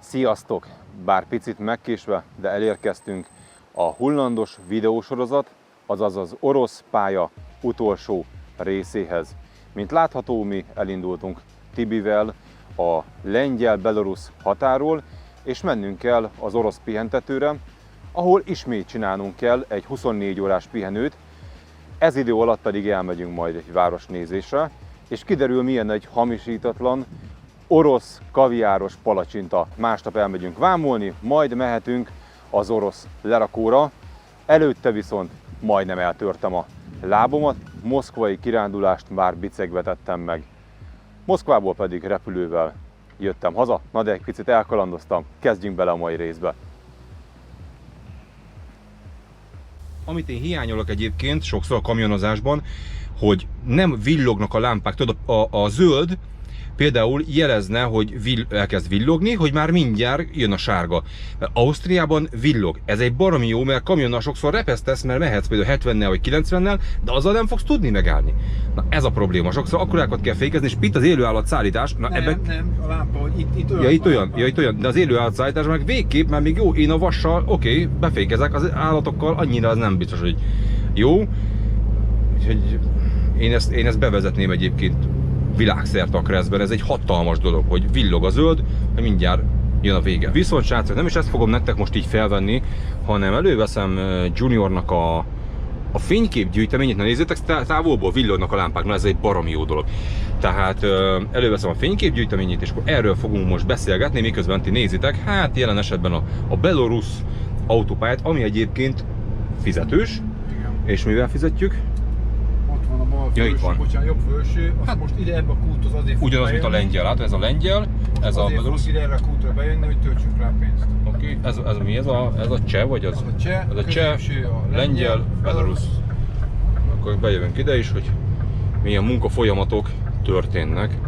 Sziasztok! Bár picit megkésve, de elérkeztünk a hullandos videósorozat, azaz az orosz pálya utolsó részéhez. Mint látható, mi elindultunk Tibivel a lengyel-belorusz határól, és mennünk kell az orosz pihentetőre, ahol ismét csinálnunk kell egy 24 órás pihenőt, ez idő alatt pedig elmegyünk majd egy városnézésre, és kiderül, milyen egy hamisítatlan, orosz kaviáros palacsinta. Másnap elmegyünk vámolni, majd mehetünk az orosz lerakóra. Előtte viszont majdnem eltörtem a lábomat, moszkvai kirándulást már bicegbe tettem meg. Moszkvából pedig repülővel jöttem haza, na de egy picit elkalandoztam, kezdjünk bele a mai részbe. Amit én hiányolok egyébként sokszor a kamionozásban, hogy nem villognak a lámpák. Tudod, a zöld például jelezne, hogy elkezd villogni, hogy már mindjárt jön a sárga. Ausztriában villog. Ez egy baromi jó, mert kamionnal sokszor repesztesz, mert mehetsz például 70-nel vagy 90-nel, de azzal nem fogsz tudni megállni. Na ez a probléma. Sokszor akkorákat kell fékezni, és itt az élőállat szállítás. Na, nem, a lámpa, hogy itt olyan. Itt olyan, de az élőállat szállítás meg végképp, mert még jó, én a vassal, oké, befékezek, az állatokkal annyira az nem biztos, hogy jó. Úgyhogy én ezt bevezetném egyébként világszerte a Cressben, ez egy hatalmas dolog, hogy villog a zöld, hogy mindjárt jön a vége. Viszont srácok, nem is ezt fogom nektek most így felvenni, hanem előveszem Juniornak a fényképgyűjteményét. Na nézzétek, távolból villognak a lámpák, na ez egy baromi jó dolog. Tehát előveszem a fényképgyűjteményét, és akkor erről fogunk most beszélgetni, miközben ti nézitek, hát jelen esetben a belorusz autópályát, ami egyébként fizetős. Igen. És mivel fizetjük? Ja, itt van. Bocsánat, jobb felső, hát most ide ebbe a kúthoz azért ugyanaz, mint a lengyel, hát ez a lengyel, ez a belorusz. Ide erre a kútra bejönni, hogy töltsünk rá pénzt. Oké, ez mi ez a cseh vagy az? Ez a cseh, lengyel, belorusz. Akkor bejövünk ide is, hogy milyen munkafolyamatok történnek.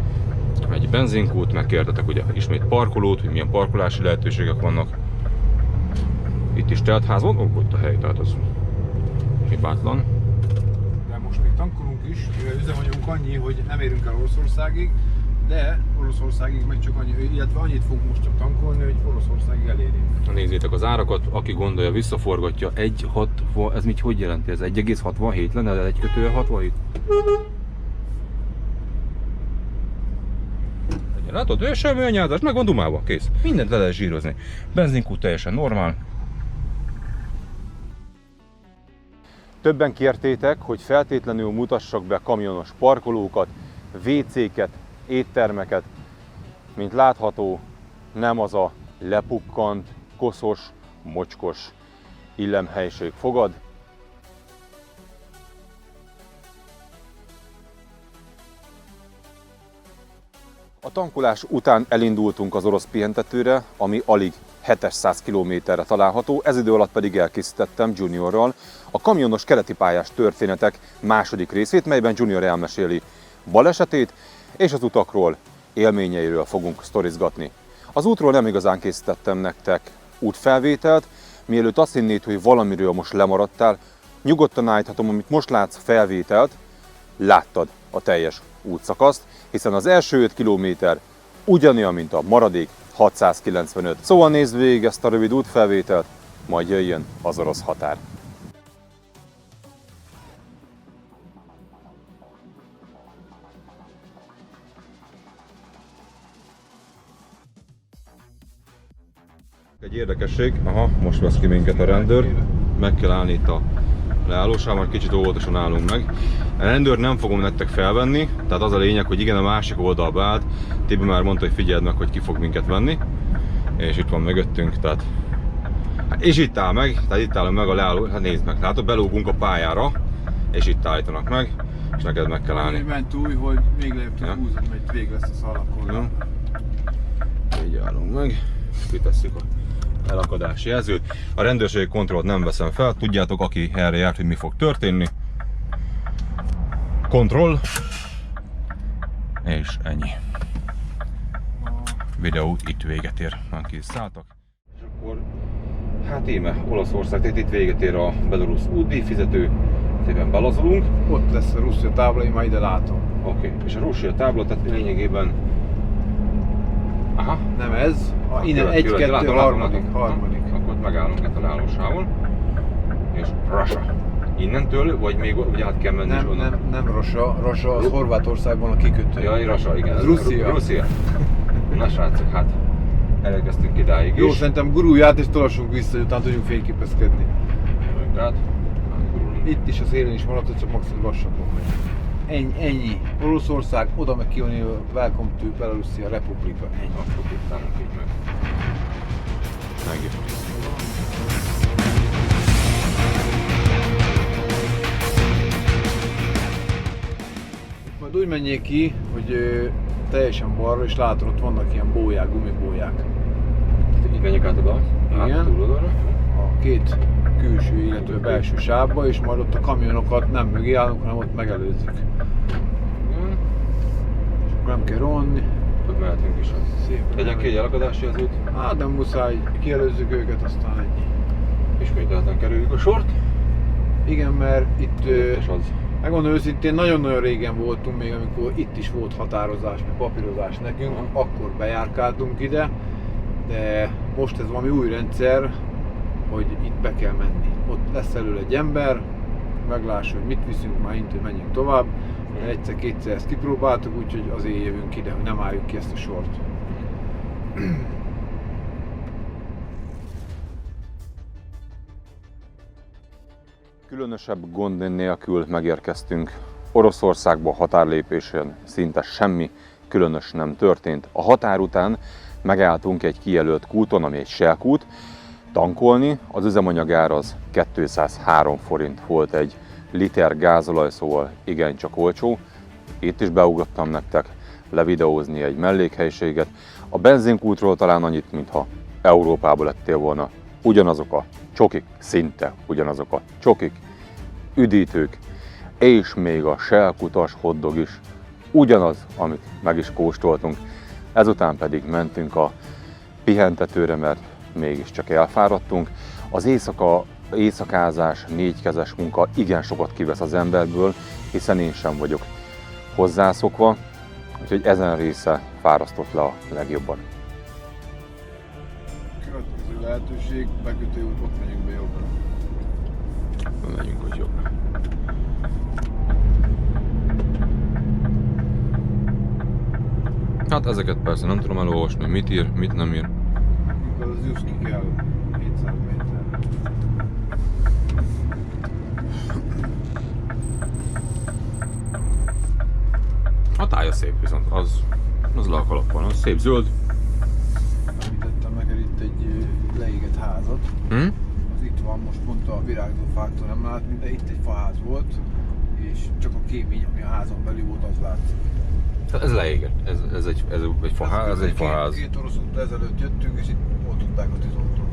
Egy benzinkút, megkérdetek ugye ismét parkolót, hogy milyen parkolási lehetőségek vannak. Itt is teltház van, ott a hely, tehát az hibátlan. Most még tankolunk is, mivel üzemanyagunk annyi, hogy nem érünk el Oroszországig, de Oroszországig meg csak annyi, illetve annyit fogunk most csak tankolni, hogy Oroszországig elérjünk. Nézzétek az árakat, aki gondolja, visszaforgatja, 1,60, ez mit hogy jelenti? Ez 1,67 lenne, de 1,67? Látod, ő semmi anyázás, meg van dumálva, kész. Mindent le lehet zsírozni. Benzinkút teljesen normál. Többen kértétek, hogy feltétlenül mutassak be kamionos parkolókat, WC-ket, éttermeket. Mint látható, nem az a lepukkant, koszos, mocskos illemhelység fogad. A tankolás után elindultunk az orosz pihentetőre, ami alig 700 kilométerre található, ez idő alatt pedig elkészítettem Juniorral a kamionos keleti pályás történetek második részét, melyben Junior elmeséli balesetét, és az utakról, élményeiről fogunk sztorizgatni. Az útról nem igazán készítettem nektek útfelvételt, mielőtt azt hinnéd, hogy valamiről most lemaradtál, nyugodtan állíthatom, amit most látsz felvételt, láttad a teljes útszakaszt, hiszen az első 5 kilométer ugyanolyan, mint a maradék 695. Szóval nézd végig ezt a rövid útfelvételt, majd jöjjön az orosz határ. Egy érdekesség, most vesz ki minket a rendőr, meg kell állni itt a leállósán, majd kicsit óvatosan állunk meg. A rendőr nem fogom nektek felvenni, tehát az a lényeg, hogy igen, a másik oldalba állt. Tibi már mondta, hogy figyeld meg, hogy ki fog minket venni. És itt van mögöttünk, tehát... És itt áll meg, tehát itt állunk meg a leálló, hát nézd meg, tehát belógunk a pályára, és itt állítanak meg, és neked meg kell állni. Ment új, hogy még lejjebb tud húzni, mert vég lesz a szalakon. Így állunk meg, és kitesszük a elakadási jelzőt. A rendőrségi kontrollt nem veszem fel, tudjátok, aki erre járt, hogy mi fog történni. Kontroll. És ennyi. A videót itt véget ér, már kiszálltak. És akkor, hát íme, Olaszország, itt véget ér a belorusz útdíjfizető. Szépen belazulunk. Ott lesz a Russzia tábla, én már ide látom. Oké, és a Russzia tábla, tehát lényegében Aha. Nem ez. Innen Követ, 1, követ. 2, Látom, harmadik. Akkor ott megállunk itt a állósávon. És Russia. Innentől, vagy még úgy át kell menni is onnan? Nem Russia az Horvátországban a kikötő. Jaj, Russia, igen. Ez Russzia. Russzia. Na srácok, hát elérkeztünk idáig is. Jó, szerintem gurulj át és tolassunk vissza, hogy utána tudjunk fényképezkedni. Tehát, Itt is az élen is maradt, csak maximum lassan fog menni. Ennyi. Oroszország, oda meg kijönni, welcome to Belarusia Republika. Ennyi. akkor tisztálunk így meg. Megjöttünk. Majd úgy menjék ki, hogy teljesen balra, és látod, ott vannak ilyen bóják, gumibóják. Így menjünk át oda? Igen. Túloldalra? A két külső, illetve belső sávba, és majd ott a kamionokat nem mögé állunk, hanem ott megelőzzük. És akkor nem kell rohanni. Ott mehetünk is. Szépen. Legyen ki egy elakadási az út. Hát nem muszáj, kielőzzük őket, aztán ennyi. Ismételten kerüljük a sort. Igen, mert itt, És az. megmondom őszintén, nagyon-nagyon régen voltunk még, amikor itt is volt határozás, meg papírozás nekünk, akkor bejárkáltunk ide, de most ez valami új rendszer, hogy itt be kell menni. Ott lesz elől egy ember, meglássa, hogy mit viszünk, már intől menjünk tovább, de egyszer-kétszer ezt kipróbáltuk, úgyhogy azért jövünk ide, hogy nem álljuk ki ezt a sort. Különösebb gond nélkül megérkeztünk. Oroszországba határlépésen szinte semmi különös nem történt. A határ után megálltunk egy kijelölt kúton, ami egy Shell kút, tankolni. Az üzemanyagár az 203 forint volt egy liter gázolaj, szóval igencsak olcsó. Itt is beugrottam nektek levideózni egy mellékhelyiséget. A benzinkútról talán annyit, mintha Európába lettél volna. Ugyanazok a csokik, szinte ugyanazok a csokik, üdítők, és még a Shell kutas hotdog is ugyanaz, amit meg is kóstoltunk. Ezután pedig mentünk a pihentetőre, mert mégiscsak elfáradtunk. Az éjszakázás, négykezes munka igen sokat kivesz az emberből, hiszen én sem vagyok hozzászokva, úgyhogy ezen része fárasztott le a legjobban. Következő lehetőség, bekötő út, ott megyünk be jobbra. Megyünk, hogy jobbra. Hát ezeket persze nem tudom elolvasni, mit ír, mit nem ír. Az Juszki kell 700 méter. A tája szép viszont, az le a kalappal, az szép zöld. Említettem neked itt egy leégett házat. Az itt van, most pont a virágzó fáktól nem látni, de itt egy faház volt, és csak a kémény, ami a házon belül volt, az látszik. Ez leégett, ez egy faház, ez egy faház. Két orosz úttal ezelőtt jöttünk, és itt ott tudták a tizoltók.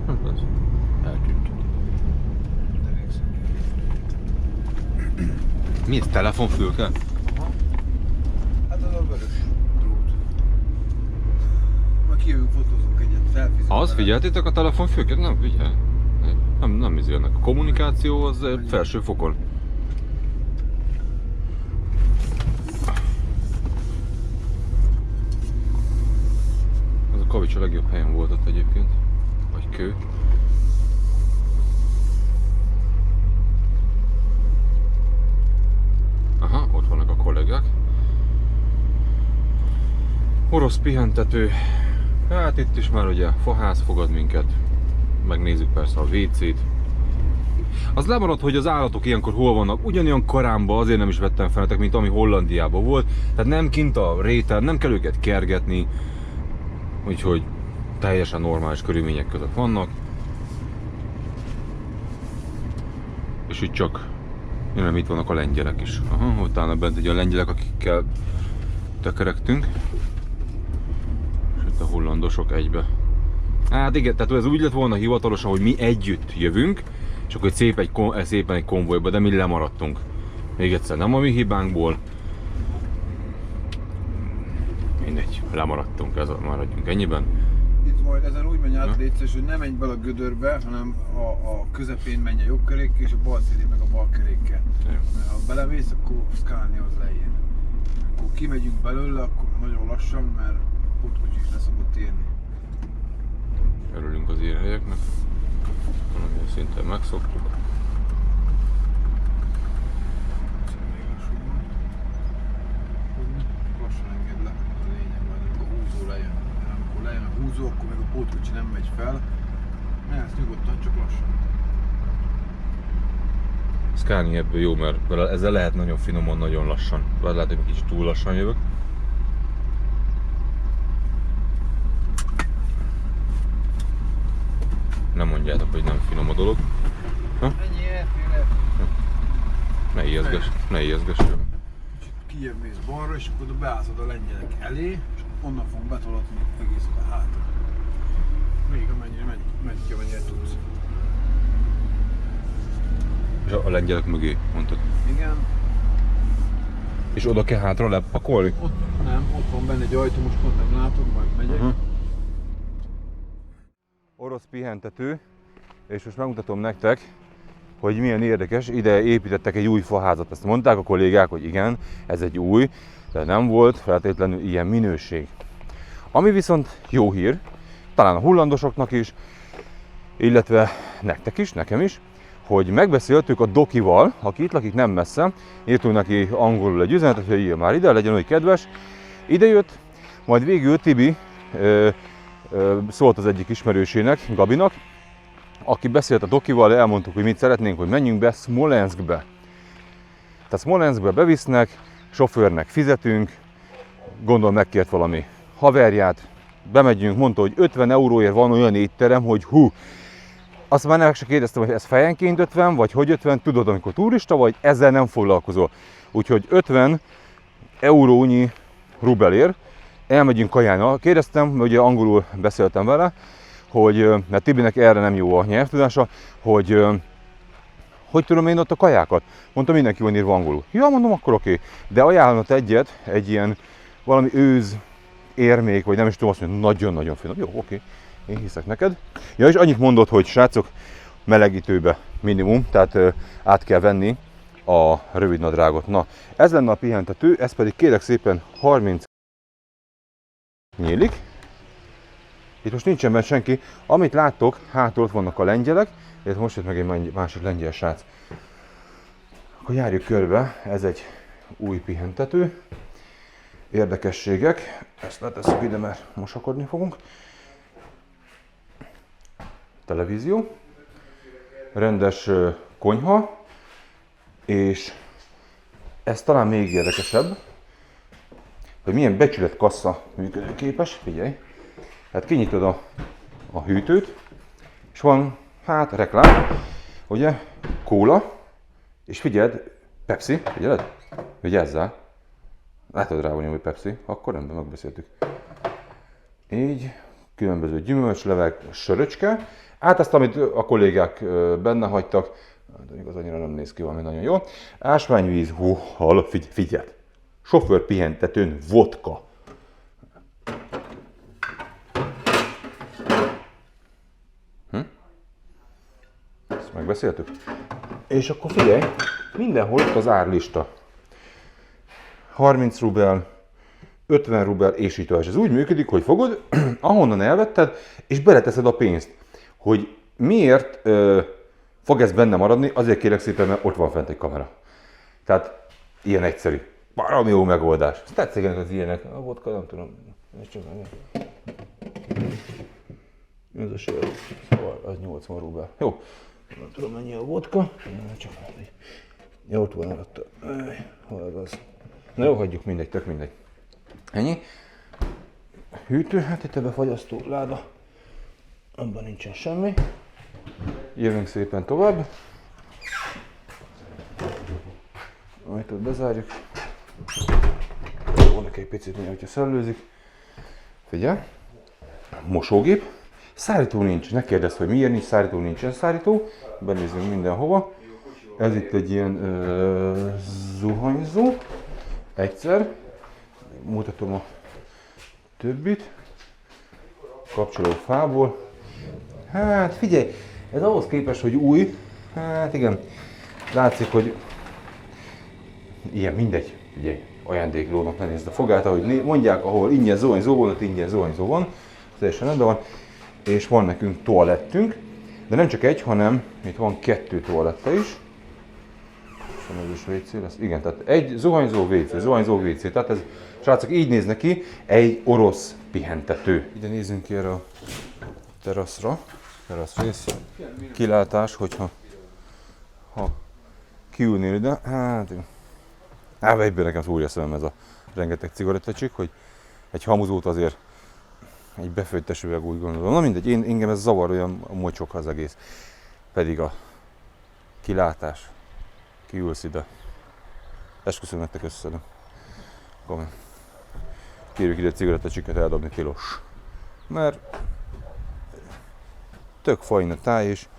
Ez eltűnt. De elég szép. Mi ez, telefonfülke? Hát az a vörös drót. Majd kijövünk, fotózunk egyet, selfizünk. Az, vele. figyeltétek a telefonfülket? Nem, figyelj. Nem izélnek. A kommunikáció az felső fokon. Ez a kavics a legjobb helyen volt ott egyébként. Vagy kő. Aha, ott vannak a kollégák. Orosz pihentető. Hát itt is már ugye faház fogad minket. Megnézzük persze a WC-t. Az lemaradt, hogy az állatok ilyenkor hol vannak. Ugyanolyan karámba azért nem is vettem fel nektek, mint ami Hollandiában volt. Tehát nem kint a réten, nem kell őket kergetni. Úgyhogy teljesen normális körülmények között vannak. És itt csak, nem, itt vannak a lengyelek is. Aha, utána bent ugye a lengyelek, akikkel tökeregtünk. És itt a hollandosok egybe. Hát igen, tehát ez úgy lett volna hivatalosan, hogy mi együtt jövünk, és akkor szépen egy konvojba, de mi lemaradtunk. Még egyszer, nem a mi hibánkból. Mindegy, lemaradtunk, maradjunk ennyiben. Itt majd ezen úgy menj át, létszés, hogy ne menj bele a gödörbe, hanem a közepén menj a jobb kerékkel, és a bal szélén meg a bal kerékkel. Mert ha belemész, akkor szkálni az lejjén. Akkor kimegyünk belőle, akkor nagyon lassan, mert pótkocsi is leszokott érni. Örülünk az ilyen helyeknek. Valamilyen szinten megszoktuk. Lassan enged le, az a lényeg, majd amikor a húzó lejön. Amikor lejön a húzó, akkor még a pótkocsi nem megy fel. Mehetsz nyugodtan, csak lassan. Scania ebből jó, mert ezzel lehet nagyon finoman, nagyon lassan. Vagy lehet, hogy egy kicsit túl lassan jövök. Nem mondjátok, hogy nem finom a dolog. Ha? Ennyi elfér. Ne ijeszgess. Kicsit kijebb mész balra, és akkor beállszod a lengyelek elé, és onnan fog betolatni egész oda hátra. Még amennyire amennyire tudsz. És a lengyelek mögé mondtad. Igen. És oda kell hátra lepakolni? Ott van benne egy ajtó, most pont nem látom, majd megyek. Orosz pihentető, és most megmutatom nektek, hogy milyen érdekes. Ide építettek egy új faházat. Ezt mondták a kollégák, hogy igen, ez egy új, de nem volt feltétlenül ilyen minőség. Ami viszont jó hír, talán a hullandosoknak is, illetve nektek is, nekem is, hogy megbeszéltük a Dokival, aki itt lakik nem messze, írtunk neki angolul egy üzenetet, hogy jöjjön már ide, legyen olyan kedves. Ide jött, majd végül Tibi szólt az egyik ismerősének, Gabinak, aki beszélt a Dokival, elmondtuk, hogy mit szeretnénk, hogy menjünk be Smolenskbe. Tehát Smolenskbe bevisznek, sofőrnek fizetünk, gondolom megkért valami haverját, bemegyünk, mondta, hogy 50 euróért van olyan étterem, hogy hú. Azt már nem se kérdeztem, hogy ez fejenként 50, vagy hogy 50, tudod, amikor turista vagy, ezzel nem foglalkozol. Úgyhogy 50 eurónyi rubelért elmegyünk kajálni. Kérdeztem, mert ugye angolul beszéltem vele, hogy mert Tibinek erre nem jó a nyelvtudása, hogy tudom én ott a kajákat? Mondta, mindenki van írva angolul. Ja, mondom, akkor oké. De ajánlott egyet, egy ilyen valami őz érmék, vagy nem is tudom, azt mondja, nagyon-nagyon finom. Jó, oké, én hiszek neked. Ja, és annyit mondott, hogy srácok, melegítőbe minimum, tehát át kell venni a rövidnadrágot. Na, ez lenne a pihentető, ez pedig kérlek szépen 30 nyílik. Itt most nincsen benne senki. Amit láttok, hátul ott vannak a lengyelek, illetve most jött meg egy másik lengyel srác. Akkor járjuk körbe, ez egy új pihentető. Érdekességek, ezt letesszük ide, mert mosakodni fogunk. Televízió, rendes konyha, és ez talán még érdekesebb, hogy milyen becsületkassa működőképes, figyelj. Hát kinyitod a hűtőt, és van, hát reklám, ugye, kóla, és figyeld, Pepsi, figyeled? Vigyázzál. Látod rá, hogy Pepsi, akkor rendben megbeszéltük. Így, különböző gyümölcslevek, söröcske. Hát ezt, amit a kollégák benne hagytak, de igaz annyira nem néz ki valami nagyon jól. Ásványvíz, hú, hallod, figyeld. Sofőr pihentetőn vodka. Ezt megbeszéltük. És akkor figyelj, mindenhol ott az árlista. 30 rubel, 50 rubel, és így tovább. Ez úgy működik, hogy fogod, ahonnan elvetted, és beleteszed a pénzt. Hogy miért fog ez benne maradni, azért kérlek szépen, mert ott van fent egy kamera. Tehát ilyen egyszerű. Baromi jó megoldás. Tetszenek az ilyenek. A vodka, nem tudom. Ez a sör. Szóval az 80 rubel. Jó. Nem tudom mennyi a vodka. Csak ja, ott van alatta. Hol az? Na jó, hagyjuk, mindegy, tök mindegy. Ennyi. Hűtő, hát itt a befagyasztó láda. Abban nincsen semmi. Jövünk szépen tovább. Ajtót bezárjuk. Van neki egy picit néha, hogyha szellőzik. Figyelj. Mosógép. Szárító nincs. Ne kérdezz, hogy miért nincs szárító, nincsen szárító. Benézünk mindenhova. Ez itt egy ilyen zuhanyzó. Egyszer. Mutatom a többit. Kapcsoló fából. Hát figyelj, ez ahhoz képest, hogy új. Hát igen. Látszik, hogy ilyen mindegy. Figyelj. ajándéklónak ne nézd a fogát, ahogy mondják, ahol ingyen zuhanyzó van, ott ingyen zuhanyzó van, teljesen rendben van, és van nekünk toalettünk, de nem csak egy, hanem itt van 2 toaletta is. Ez is WC lesz. Igen, tehát egy zuhanyzó WC, tehát ez, srácok, így néz neki egy orosz pihentető. Ide nézzünk ki erre a teraszra, terasz rész, kilátás, hogyha kiülnél ide, hát egyből nekem fúrja a szemem ez a rengeteg cigarettacsik, hogy egy hamuzót azért egy befőttesőleg úgy gondolom. Na mindegy, engem ez zavar, olyan mocsok az egész. Pedig a kilátás, kiülsz ide. Esküszöm nektek összedem. Kérjük ide cigarettacsiket eldobni tilos. Mert tök fajn a táj is,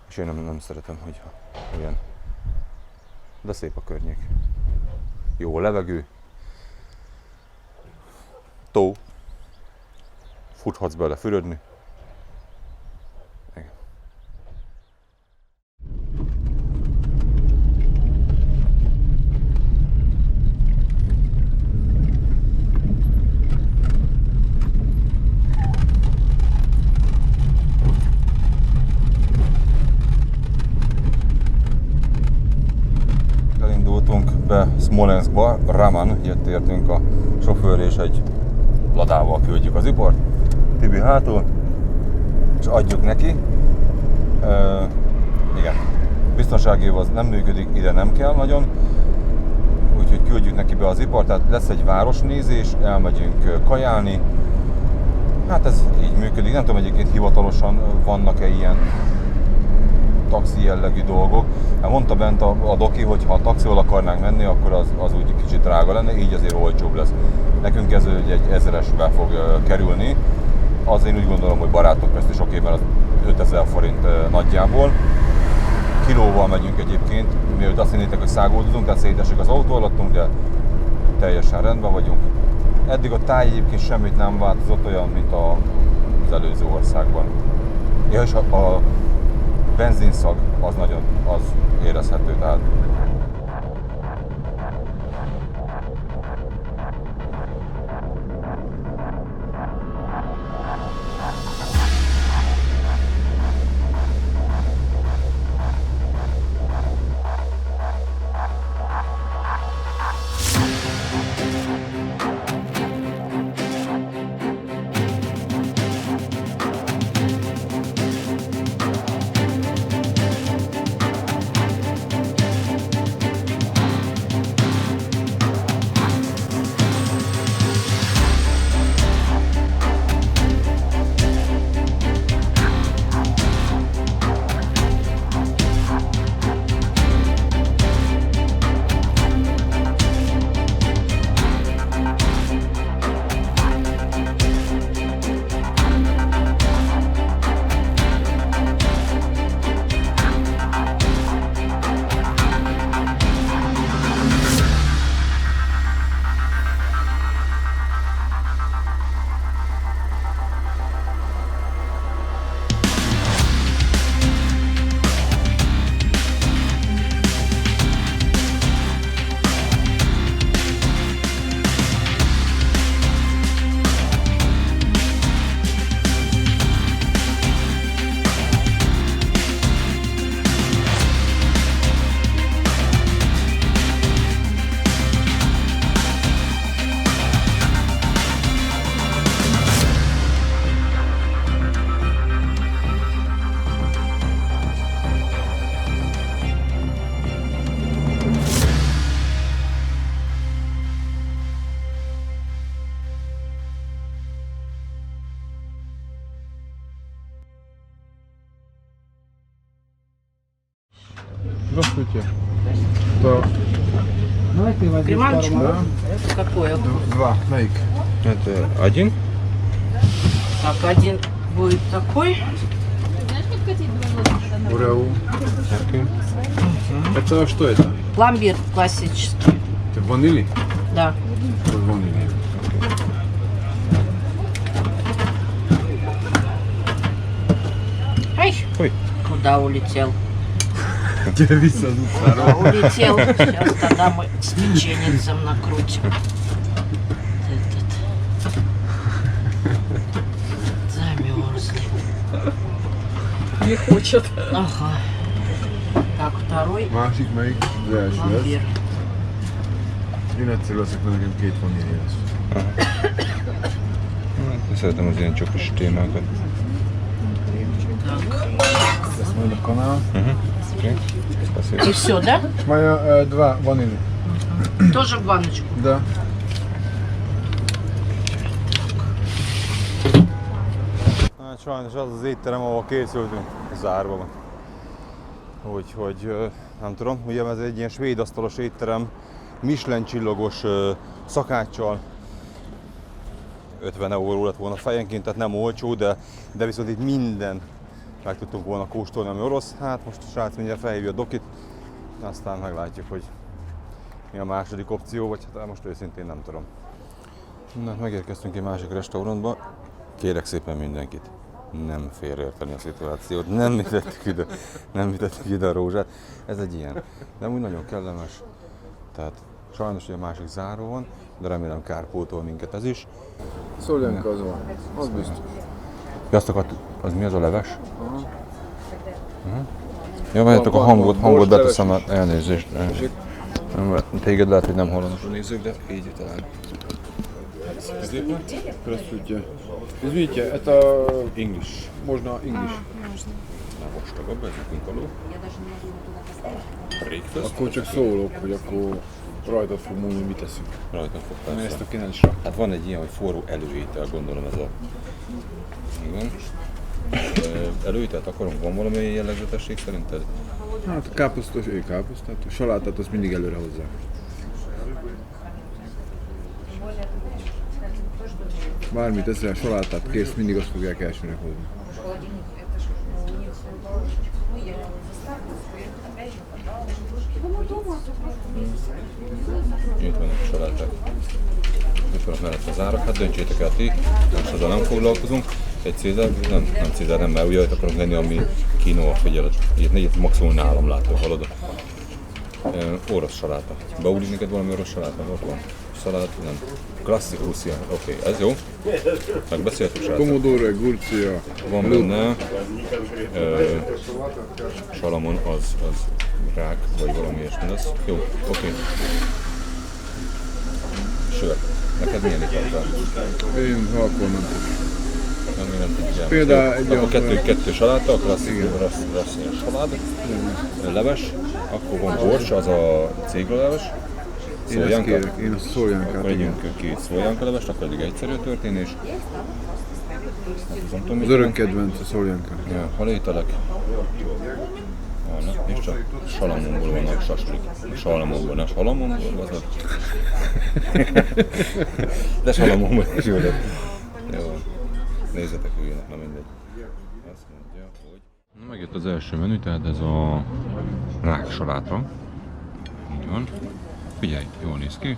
és én nem szeretem, hogyha olyan. De szép a környék. Jó a levegő. Tó. Futhatsz bele fürödni. Igen. Elindultunk be Smolenskba, Raman, itt értünk a sofőr és egy ladával küldjük az ipart. Tibi hátul, és adjuk neki. Igen, biztonságéval az nem működik, ide nem kell nagyon, úgyhogy küldjük neki be az ipart, tehát lesz egy városnézés, elmegyünk kajálni. Hát ez így működik, nem tudom egyébként hivatalosan vannak-e ilyen taxi jellegű dolgok. Hát mondta bent a doki, hogy ha a taxival akarnánk menni, akkor az úgy kicsit drága lenne, így azért olcsóbb lesz. Nekünk ez egy 1000-esbe fog kerülni. Az én úgy gondolom, hogy barátok közt is oké, mert az 5000 forint nagyjából. Kilóval megyünk egyébként, mielőtt azt hinnétek, hogy száguldozunk, tehát szétesik az autó alattunk, de teljesen rendben vagyunk. Eddig a táj egyébként semmit nem változott, olyan, mint az előző országban. Ja, és a benzinszag az nagyon érezhető, tehát Здравствуйте. Это Креманчик? Да. Это какой? Два. Найк. это один. Так, один будет такой. Уреу. Это что это? Пломбир классический. Это ванили? Да. Вот ванили. Ай, Ой. куда улетел? Gyere vissza az utcára. Улетел. Сейчас тогда мы с печенецем накрутим. Этот. Замерзли. Не хочет. Ага. Так, второй Másik melyik? Az első lesz. вампир. Én egyszer leszek, mert nekem 2 vanília lesz. Szeretem az ilyen csokis témákat. Так. Lesz majd a kanál. И все, да? Majd 2 vanília. Тоже в баночку. De. Hát sajnos az az étterem, ahol készültünk, zárva van. Úgyhogy nem tudom, ugye ez egy ilyen svéd asztalos étterem, Michelin csillagos szakáccsal. 50 euró lett volna fejenként, tehát nem olcsó, de viszont itt minden meg tudtunk volna kóstolni, ami orosz. Hát most a srác mindjárt felhívja a dokit, aztán meglátjuk, hogy mi a második opció, vagy hát most őszintén nem tudom. Na, megérkeztünk egy másik restaurantba. Kérek szépen mindenkit, nem félreérteni a szituációt, nem vitettük ide a rózsát. Ez egy ilyen, de úgy nagyon kellemes. Tehát sajnos, hogy a másik záró van, de remélem kárpótol minket ez is. Szoljanka az van. Az biztos. Ja, azt akart, az mi az a leves? Ja, várjátok a hangot beteszem, mert elnézést. Téged lehet, hogy nem hallanak a nézők, de így talán. Здравствуйте. Извините, это English. можно English. Na vastagabb, ez nekünk való. Breakfast. Akkor csak szólok, hogy akkor rajtad fog múlni, mit teszünk. Rajta fog Mert persze. ezt a kinálsra. Hát van egy ilyen, hogy forró előétel, gondolom ez a... Igen. Előételt akarunk, van valami jellegzetesség szerinted? Hát a káposztos, káposztát, a salátát azt mindig előre hozzák. Bármit eszel, salátát, kész, mindig azt fogják elsőnek hozni. Itt vannak a saláták. Itt vannak mellett az árak, hát döntsétek el ti, most azzal nem foglalkozunk. Egy Cézár, nem Cézár, nem, mert ugye ott akarunk lenni, ami quinoa, figyelet. Itt maximum nálam látod, hallod? Orosz saláta. Beúlik neked valami orosz saláta? Ott van. Szalát, nem. Klasszik Russzia. Oké, ez jó. Megbeszéltük, srácok. Pomodoro, gurcia. Van benne salamon, az rák, vagy valami ilyesmi lesz. Jó, oké. Sör. Neked milyen ipartál? Én halkolmentet. Nem tudjál. Például egy Akkor olyan- kettő saláta, a klasszik rasszín salád, leves, akkor van bors, az a céglaleves, Én ezt szoljanka. kérek, én a szoljankát. Akkor együnk 2 szoljanka levest, akkor eddig egyszerű a történés. Hát, nem tudom, Az mit örök kedvenc a szoljanka. Ja, halételek. Vannak, és csak salamonból vannak saslik. Salamonból, ne salamonból, az ott. De salamonból is jó lett. Jó, nézzetek hülyének, na mindegy. Azt mondja, hogy... Na, megjött az első menü, tehát ez a rák saláta. Így van. Figyelj, jól néz ki.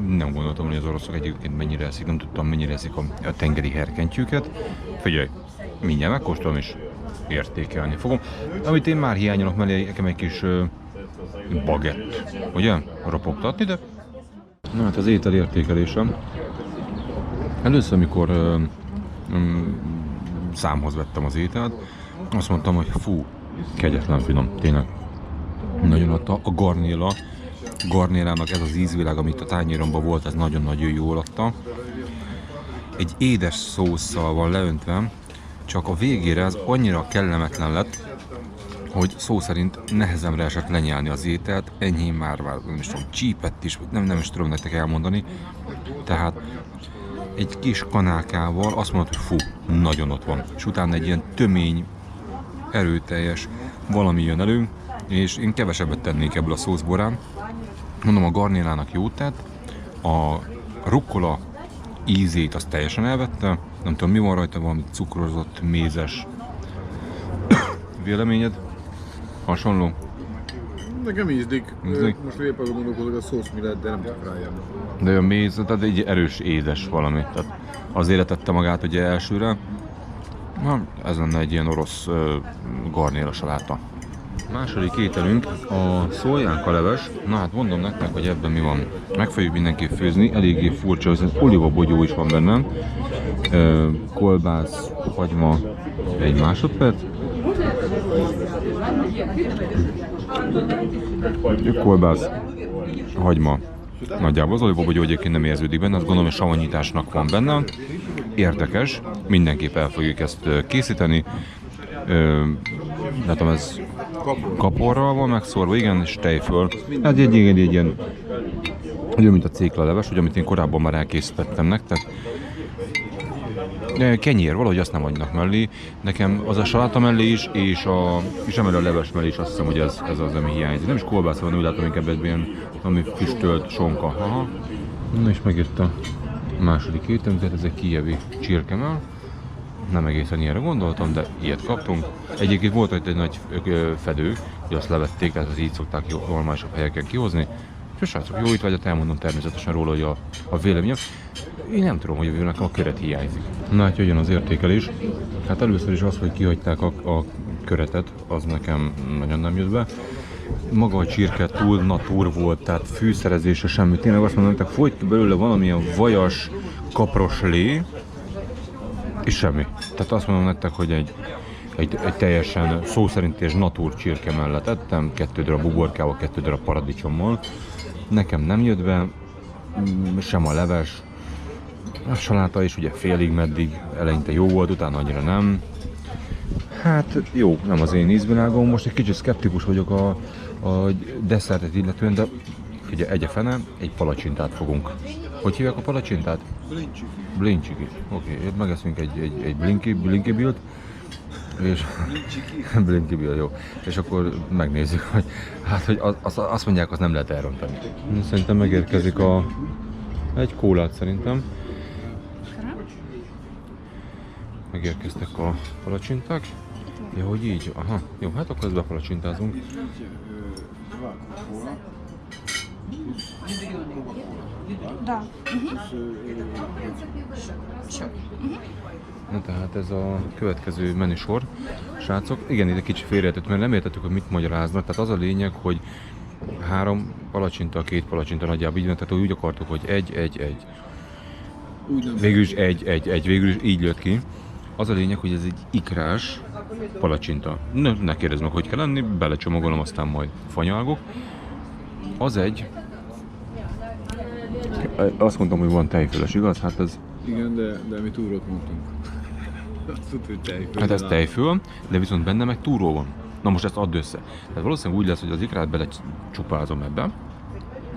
Nem gondoltam, hogy az oroszok egyébként mennyire eszik, nem tudtam mennyire eszik a tengeri herkentyűket. Figyelj, mindjárt megkóstolom és értékelni fogom. Amit én már hiányolok mellé, nekem egy kis bagett, ugye? Ropogtatni, de... Na hát az étel értékelésem. Először, amikor számhoz vettem az ételt, azt mondtam, hogy fú, kegyetlen finom, tényleg. Nagyon adta. A garnélának ez az ízvilág, amit a tányéromban volt, ez nagyon-nagyon jól adta. Egy édes szósszal van leöntve, csak a végére ez annyira kellemetlen lett, hogy szó szerint nehezemre esett lenyelni az ételt, enyhén már nem is tudom, csípett is, nem is tudom nektek elmondani. Tehát egy kis kanálkával azt mondod, hogy fú, nagyon ott van. És utána egy ilyen tömény, erőteljes valami jön elő, és én kevesebbet tennék ebből a szószborán. Mondom, a garnélának jót tett, a rukkola ízét azt teljesen elvette, nem tudom mi van rajta, valami cukrozott, mézes. Véleményed? Hasonló? Nekem ízlik. Ízlik? Most éppen gondolkodok, a szósz mi lehet, de nem tudok rájönni. De a méz, tehát egy erős édes valami. Tehát azért tette magát ugye elsőre. Na, ez lenne egy ilyen orosz garnéra saláta. Második ételünk a szójánka leves. Na hát mondom nektek, hogy ebben mi van. Meg fogjuk mindenképp főzni, eléggé furcsa, hogy olívabogyó is van benne. Kolbász, hagyma, egy másodperc. Kolbász, hagyma. Nagyjából az olívabogyó egyébként nem érződik benne, azt gondolom, hogy savanyításnak van benne. Érdekes, mindenképp el fogjuk ezt készíteni. Látom, ez kaporral van megszórva, igen, és tejföl. Hát egy ilyen, olyan, mint a céklaleves, hogy amit én korábban már elkészítettem nektek. Kenyér, valahogy azt nem adnak mellé. Nekem az a saláta mellé is, és emellé a leves mellé is azt hiszem, hogy ez az, ami hiányzik. Nem is kolbász van, úgy látom, inkább ebben ilyen, ami füstölt sonka. Aha. Na és megjött a második ételünk, tehát ez egy kijevi csirkemell. Nem egészen ilyenre gondoltam, de ilyet kaptunk. Egyébként volt itt egy nagy fedő, hogy azt levették, tehát az így szokták normálisabb helyeken kihozni. És srácok, jó étvágyat, elmondom természetesen róla, hogy a véleményem. Én nem tudom, hogy nekem a köret hiányzik. Na hát jöjjön az értékelés. Hát először is az, hogy kihagyták a köretet, az nekem nagyon nem jött be. Maga a csirke túl natúr volt, tehát fűszerezése semmi. Tényleg azt mondom, hogy folyt ki belőle valamilyen vajas, kapros lé, és semmi. Tehát azt mondom nektek, hogy egy teljesen szó szerint és natúr csirke mellett ettem, 2 darab uborkával, 2 darab paradicsommal. Nekem nem jött be, sem a leves, a saláta is ugye félig meddig, eleinte jó volt, utána annyira nem. Hát jó, nem az én ízvilágom, most egy kicsit szkeptikus vagyok a desszertet illetően, de ugye egy egy palacsintát fogunk. Hogy hívják a palacsintát? Blincsik. Blincsiki. Oké, megeszünk egy blinky bilt, és blinky bill, jó. És akkor megnézzük, hogy hát, hogy azt mondják, azt nem lehet elrontani. Szerintem megérkezik egy kólát szerintem. Megérkeztek a palacsinták. Ja, hogy így? Aha, jó, hát akkor ezt bepalacsintázunk. Да. Na tehát ez a következő menüsor, srácok. Igen, ide kicsit félreértett, mert nem értettük, hogy mit magyaráznak. Tehát az a lényeg, hogy 3 palacsinta, 2 palacsinta nagyjából így van, tehát úgy akartuk, hogy egy. Végül is egy, végül is így jött ki. Az a lényeg, hogy ez egy ikrás palacsinta. Ne kérdezz meg, hogy kell lenni, belecsomagolom, aztán majd fanyalgok. Az egy... Azt mondtam, hogy van tejföles, igaz? Hát ez... Igen, de mi túrót mondtunk. Azt tudod, hogy tejföl. Hát ez tejföl, de viszont benne meg túró van. Na most ezt add össze. Tehát valószínűleg úgy lesz, hogy az ikrát belecsupázom ebbe,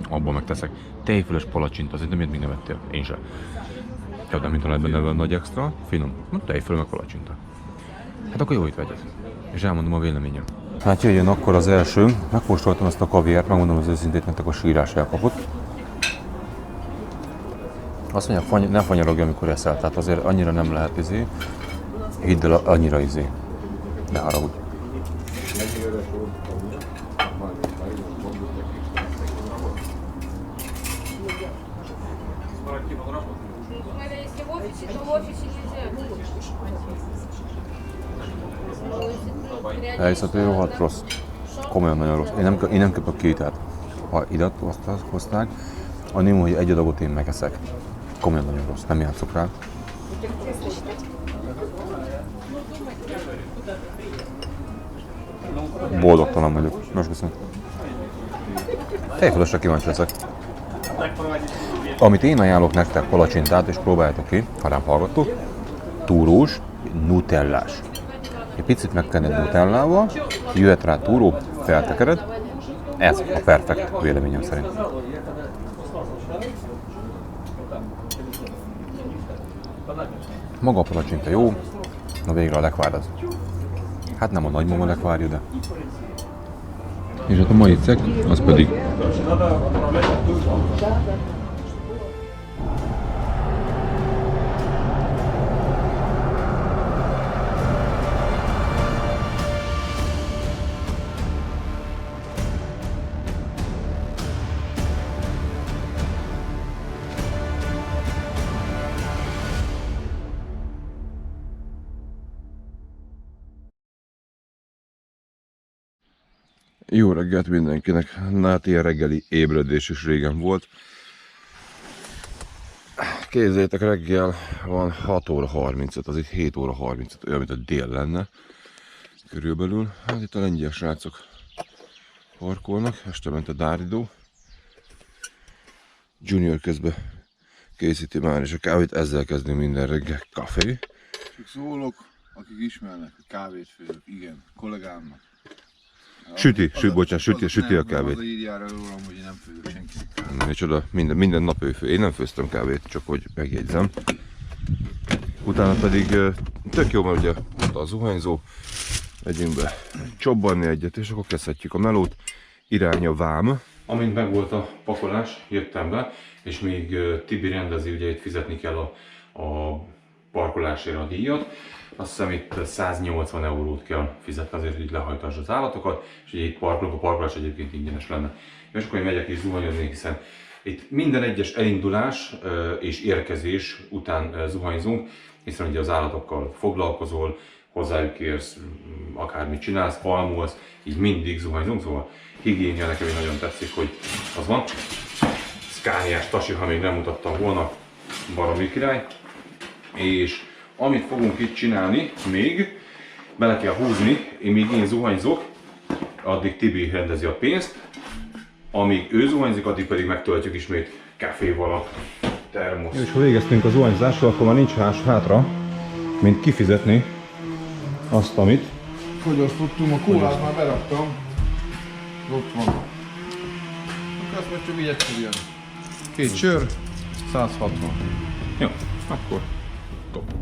abban megteszek tejföles palacsinta, azért nem ilyet még nem ettél, én sem. Ja, de mint ha lett benne nagy extra, finom, tejföl meg palacsinta. Hát akkor jó étvágyat. És elmondom a véleményem. Hát jöjjön akkor az első. Megkóstoltam ezt a kaviárt, megmondom az őszintét, nektek a sírás elkapott. Azt mondják, ne fanyarogj, amikor eszel, tehát azért annyira nem lehet hidd el, annyira ne haragudj. Elhiszem, rohadt rossz. Komolyan nagyon rossz. Én nem kapok ki, tehát ha ide azt hozták, annyi, hogy egy adagot én megeszek. Komolyan nagyon rossz, nem játszok rá. Boldogtalan vagyok. Most köszönöm. Tejfölösre kíváncsi leszek. Amit én ajánlok nektek, palacsintát, és próbáljátok ki, ha nem hallgattok, túrós, nutellás. Egy picit megkened nutellával, jöhet rá túró, feltekered. Ez a perfekt véleményem szerint. Maga a palacsinta jó, na végre a lekvár az. Hát nem a nagymama lekvárja, de... És hát a mai cek, az pedig... Jó reggelt mindenkinek! Hát ilyen reggeli ébredés is régen volt. Képzeljétek, reggel van 6 óra 35, az itt 7 óra 35, olyan, mint a dél lenne. Körülbelül. Hát itt a lengyel srácok parkolnak, este ment a Dáridó. Junior közben készíti már is a kávét, ezzel kezdünk minden reggel. Kafé. Csak szólok, akik ismernek, hogy kávét főzök, igen, kollégámnak. Süti a kávét. Az írjára rólam, hogy én nem főzök senkinek kávét. Micsoda, minden nap ő fő. Én nem főztem kávét, csak hogy megjegyzem. Utána pedig tök jó, mert ugye a zuhanyzó, megyünk be csobbanni egyet, és akkor kezdhetjük a melót. Irány a vám. Amint megvolt a pakolás, jöttem be, és még Tibi rendezi, ugye itt fizetni kell a parkolásért a díjat. Azt hiszem itt 180 eurót kell fizetni azért, hogy itt lehajtass az állatokat, és ugye itt parkolok, a parkolás egyébként ingyenes lenne. És akkor én megyek és zuhanyozni, hiszen itt minden egyes elindulás és érkezés után zuhanyzunk, hiszen ugye az állatokkal foglalkozol, hozzájuk érsz, akármit csinálsz, falmolsz, így mindig zuhanyzunk, szóval higiénia nekem nagyon tetszik, hogy az van. Scaniás tasi, ha még nem mutattam volna, baromi király. És amit fogunk itt csinálni, még bele kell húzni, míg én zuhanyzok, addig Tibi rendezi a pénzt, amíg ő zuhanyzik, addig pedig megtöltjük ismét kávéval a termosz. És ha végeztünk a zuhanyzással, akkor már nincs hátra, mint kifizetni azt, amit Fogyasztottunk, a kólát már beraktam. Ott van. Akkor azt most csak így egyszerűen. 2 sör, 160. Jó, akkor top.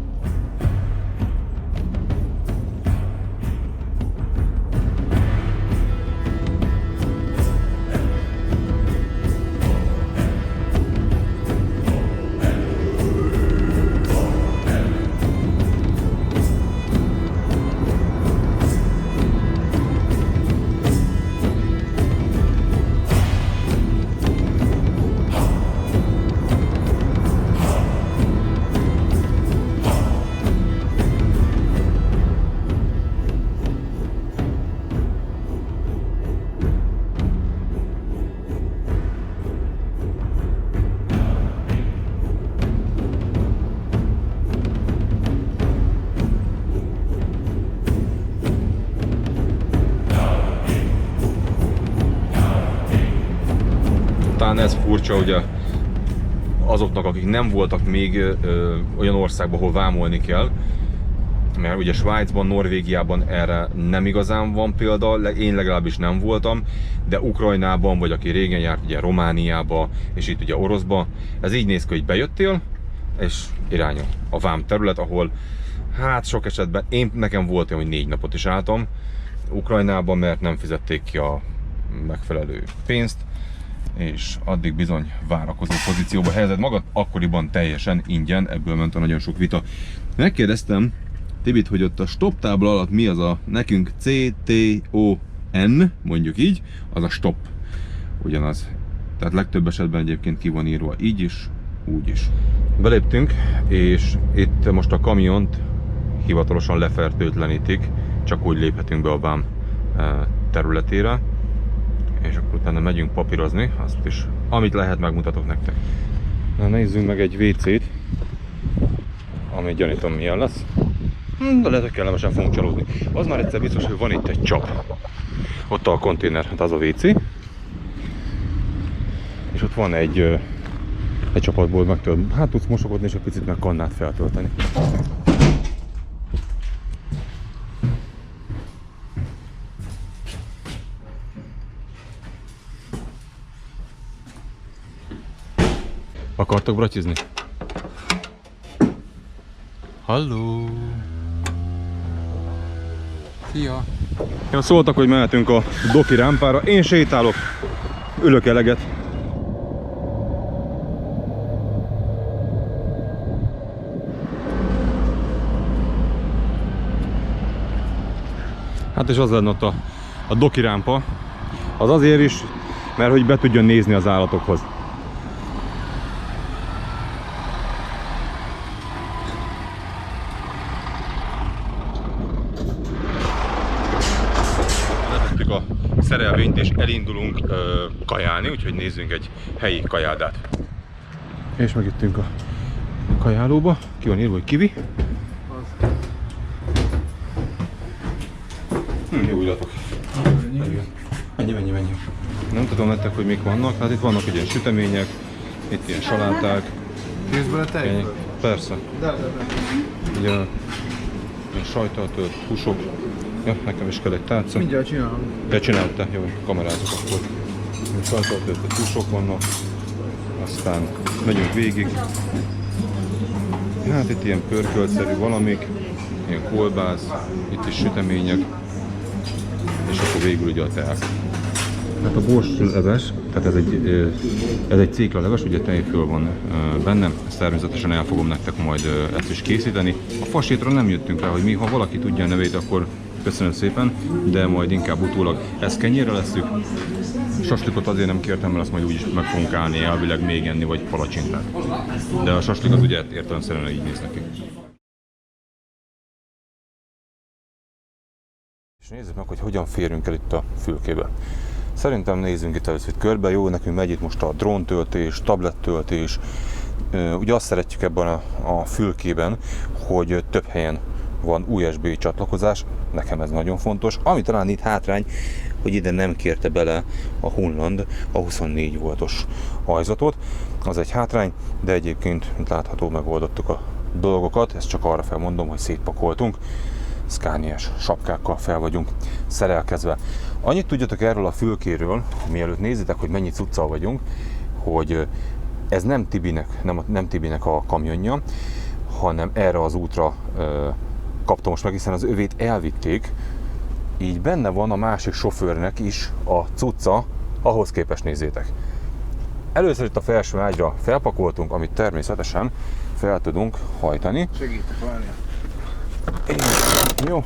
Talán ez furcsa, ugye azoknak, akik nem voltak még olyan országban, ahol vámolni kell, mert ugye Svájcban, Norvégiában erre nem igazán van példa, én legalábbis nem voltam, de Ukrajnában, vagy aki régen járt, ugye Romániába, és itt ugye Oroszba, ez így néz ki, hogy bejöttél, és irány a vám terület, ahol hát sok esetben, nekem volt olyan, hogy 4 napot is álltam Ukrajnában, mert nem fizették ki a megfelelő pénzt, és addig bizony várakozó pozícióba helyezed magad, akkoriban teljesen ingyen, ebből ment a nagyon sok vita. Megkérdeztem Tibit, hogy ott a stop tábla alatt mi az a nekünk CTON, mondjuk így, az a stop. Ugyanaz. Tehát legtöbb esetben egyébként ki van írva így is, úgy is. Beléptünk, és itt most a kamiont hivatalosan lefertőtlenítik, csak úgy léphetünk be a vám területére. És akkor utána megyünk papírozni, azt is, amit lehet, megmutatok nektek. Na, nézzünk meg egy WC-t, ami gyanítom milyen lesz. De lehet, hogy kellemesen fogunk csalódni. Az már egyszer biztos, hogy van itt egy csap. Ott a konténer, hát az a WC. És ott van egy csapatból meg tudod, hát tudsz mosogodni és egy picit meg kannát feltölteni. Akartok bratizni? Halló! Szia! Ja, szóltak, hogy mehetünk a doki rámpára. Én sétálok, ülök eleget. Hát és az lenne ott a doki rámpa. Az azért is, mert hogy be tudjon nézni az állatokhoz. szerelvényt, és elindulunk kajálni, úgyhogy nézzünk egy helyi kajádát. És megjöttünk a kajálóba. Ki van írva, hogy kiwi? Jó illatok. Menj. Nem tudom nektek, hogy mik vannak. Hát itt vannak ilyen sütemények, itt ilyen saláták. Kész bele tejből? Persze. De. Ugye ilyen sajttal tölt húsok. Ja, nekem is kell egy tálca. Mindjárt csinálom. De csináld te, jó, kamerázok akkor. Sajttal töltött húsok vannak. Aztán megyünk végig. Hát itt ilyen pörköltszerű valamik, ilyen kolbász, itt is sütemények, és akkor végül ugye a teák. Hát a borst leves, tehát ez egy céklaleves, ugye tejföl van benne, ezt természetesen el fogom nektek majd ezt is készíteni. A fasétra nem jöttünk rá, hogy mi, ha valaki tudja a nevét, akkor köszönöm szépen, de majd inkább utólag ezt kenyérre leszük. Saslikot azért nem kértem, mert azt majd úgyis meg fogunk állni, elvileg még enni, vagy palacsintát. De a saslik az ugye értelemszerűen így néz neki. És nézzük meg, hogy hogyan férünk el itt a fülkébe. Szerintem nézzünk itt először körbe, jó, nekünk megy itt most a dróntöltés, tablettöltés. Ugye azt szeretjük ebben a fülkében, hogy több helyen van USB csatlakozás, nekem ez nagyon fontos. Ami talán itt hátrány, hogy ide nem kérte bele a Hunland a 24 voltos ajzatot, az egy hátrány, de egyébként, mint látható, megoldottuk a dolgokat, ezt csak arra felmondom, hogy szétpakoltunk. Scanias sapkákkal fel vagyunk szerelkezve. Annyit tudjatok erről a fülkéről, mielőtt nézitek, hogy mennyi cuccal vagyunk, hogy ez nem Tibinek a kamionja, hanem erre az útra kapta most meg, hiszen az övét elvitték, így benne van a másik sofőrnek is a cucca, ahhoz képest nézzétek. Először itt a felső ágyra felpakoltunk, amit természetesen fel tudunk hajtani. Segítek, várjál. Jó,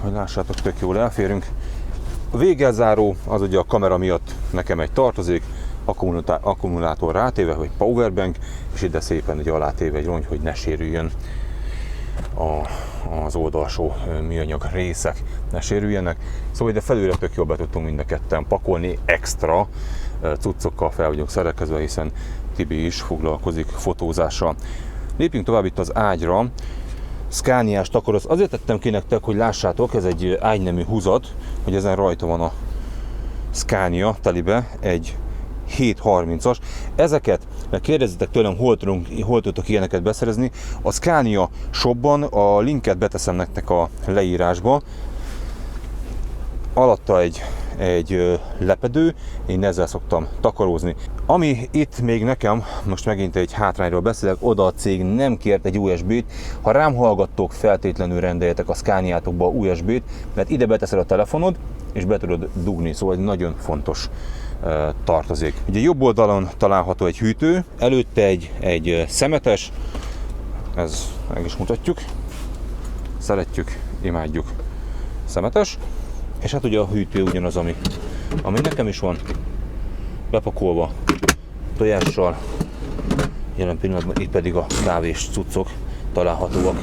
hogy lássátok, tök jól elférünk. A végelzáró az ugye a kamera miatt nekem egy tartozik, akkumulátor rátéve, hogy powerbank, és ide szépen ugye alátéve egy rongy, hogy ne sérüljön az oldalsó műanyag részek, ne sérüljenek. Szóval ide felülre tök jól be tudtunk mind a ketten pakolni, extra cuccokkal fel vagyunk szerelkezve, hiszen Tibi is foglalkozik fotózással. Lépjünk tovább itt az ágyra. Scaniás takoroz. Azért tettem ki nektek, hogy lássátok, ez egy ágynemű húzat, hogy ezen rajta van a Scania telibe, egy 730-as. Ezeket, meg kérdezzetek tőlem, hol tudtok ilyeneket beszerezni. A Scania shopban a linket beteszem nektek a leírásba. Alatta egy lepedő, én ezzel szoktam takarózni. Ami itt még nekem, most megint egy hátrányról beszélek, oda a cég nem kért egy USB-t. Ha rám hallgattok, feltétlenül rendeljetek a Scaniátokba USB-t, mert ide beteszed a telefonod, és be tudod dugni, szóval egy nagyon fontos tartozék. Ugye jobb oldalon található egy hűtő, előtte egy szemetes, ez meg is mutatjuk, szeretjük, imádjuk, szemetes, és hát ugye a hűtő ugyanaz, ami nekem is van, bepakolva tojással, jelen pillanatban itt pedig a kávés cuccok találhatóak.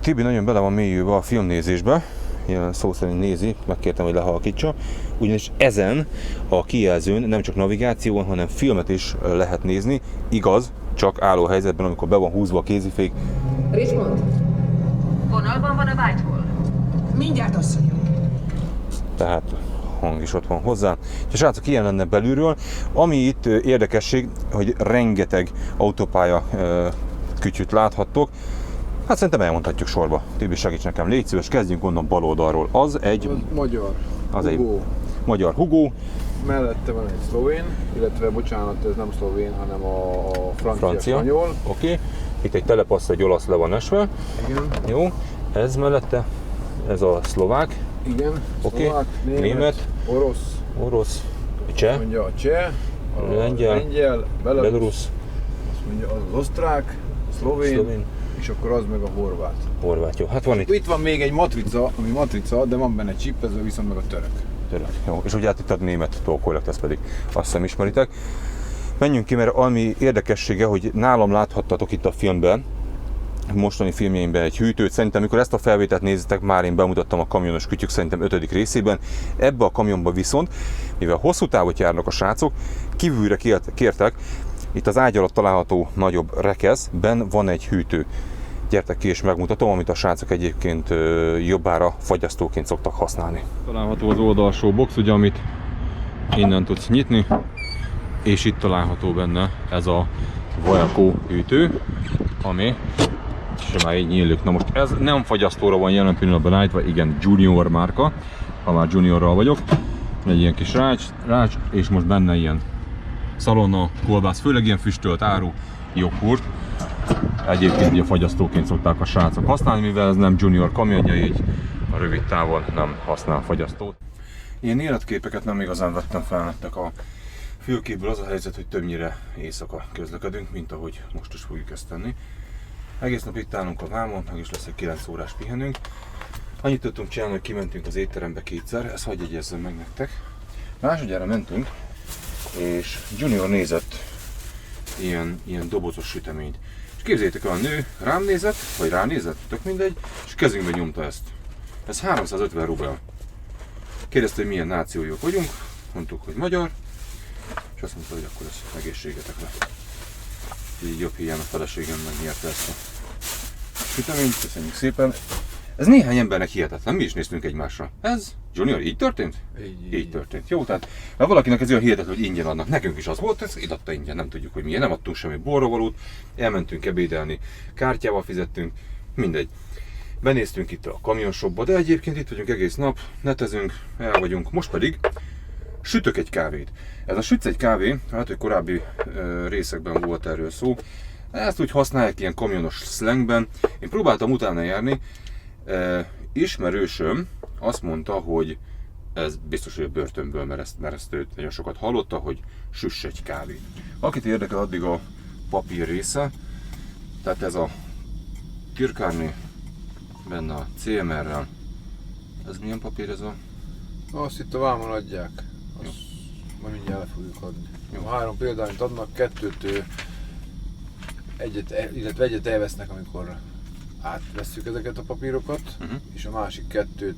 Tibi nagyon bele van mélyülve a filmnézésbe, jelen szó szerint nézi, megkértem, hogy lehalkítsa, ugyanis ezen a kijelzőn nem csak navigáció, hanem filmet is lehet nézni, igaz, csak álló helyzetben, amikor be van húzva a kézifék. Richmond, vonalban van a Whitehall. Mindjárt, asszonyom. Tehát hang is ott van hozzá. És srácok, ilyen lenne belülről. Ami itt érdekesség, hogy rengeteg autópálya kütyüt láthattok. Hát szerintem elmondhatjuk sorba. Tibi, segíts nekem, légy szíves, kezdjünk onnan bal oldalról. Az egy Magyar. Az Hugo. egy magyar Hugo. Mellette van egy szlovén, illetve bocsánat, ez nem szlovén, hanem a francia. Oké. Itt egy telepassz, egy olasz le van esve. Igen. Jó. Ez mellette, ez a szlovák. Igen. Oké. Szlovák, Német. Orosz. Cseh. Mondja a cseh. A lengyel. Belarus. Azt mondja az osztrák, szlovén. És akkor az meg a horvát. Jó. Hát van itt. Itt van még egy matrica, ami matrica, de van benne chipezve, viszont meg a török. Jó. És ugye hát itt a német tolkólek, ezt pedig azt hiszem ismeritek. Menjünk ki, mert ami érdekessége, hogy nálam láthattatok itt a filmben, mostani filmjeimben egy hűtőt. Szerintem, amikor ezt a felvételt nézitek, már én bemutattam a kamionos kütyük szerintem 5. részében. Ebbe a kamionba viszont, mivel hosszú távot járnak a srácok, kívülre kértek, itt az ágy alatt található nagyobb rekeszben van egy hűtő. Gyertek ki és megmutatom, amit a srácok egyébként jobbára fagyasztóként szoktak használni. Található az oldalsó box, ugye, amit innen tudsz nyitni, és itt található benne ez a Voyaco hűtő, ami és már így nyílik. Na most ez nem fagyasztóra van jelen pillanatban állítva, igen, Junior márka, ha már Juniorral vagyok. Egy ilyen kis rács, és most benne ilyen szalonna, kolbász, főleg ilyen füstölt áru, joghurt. Egyébként ugye fagyasztóként szokták a srácok használni, mivel ez nem Junior kamionja, így a rövid távon nem használ fagyasztót. Ilyen életképeket nem igazán vettem fel nektek. A fülkéből az a helyzet, hogy többnyire éjszaka közlekedünk, mint ahogy most is fogjuk ezt tenni. Egész nap itt állunk a vámon, meg is lesz egy 9 órás pihenünk. Annyit tudtunk csinálni, hogy kimentünk az étterembe 2-szer, ezt hadd jegyezzem meg nektek. Másodjára mentünk, és Junior nézett ilyen dobozos süteményt. És képzeljétek el, a nő rám nézett, vagy ránézett, tök mindegy, és kezünkbe nyomta ezt. Ez 350 rubel. Kérdezte, hogy milyen nációjuk vagyunk, mondtuk, hogy magyar, és azt mondta, hogy akkor ez egészségetekre. Így jobb hiány a feleségem megnyerte ezt a süteményt, köszönjük szépen. Ez néhány embernek hihetetlen, mi is néztünk egymásra. Ez, Junior, így történt? Így történt. Jó, tehát mert valakinek ez olyan hihetetlen, hogy ingyen adnak. Nekünk is az volt, ez itt adta ingyen, nem tudjuk, hogy milyen. Nem adtunk semmi borravalót, elmentünk ebédelni, kártyával fizettünk, mindegy. Benéztünk itt a kamionshopba, de egyébként itt vagyunk egész nap, netezünk, el vagyunk. Most pedig sütök egy kávét. Ez a sütsz egy kávé, hát hogy korábbi részekben volt erről szó. Ezt úgy használják ilyen kamionos slangben. Én próbáltam utána járni. Ismerősöm azt mondta, hogy ez biztos, hogy a börtönből, mert ezt őt nagyon sokat hallotta, hogy süss egy kávét. Akit érdekel, addig a papír része, tehát ez a Kirkárni benne a CMR-rel. Ez milyen papír ez a? Azt itt a vámon adják. Azt majd mindjárt le fogjuk adni. Jó. 3 példányt adnak, 2-t egyet elvesznek, amikor átvesszük ezeket a papírokat, és a másik 2-t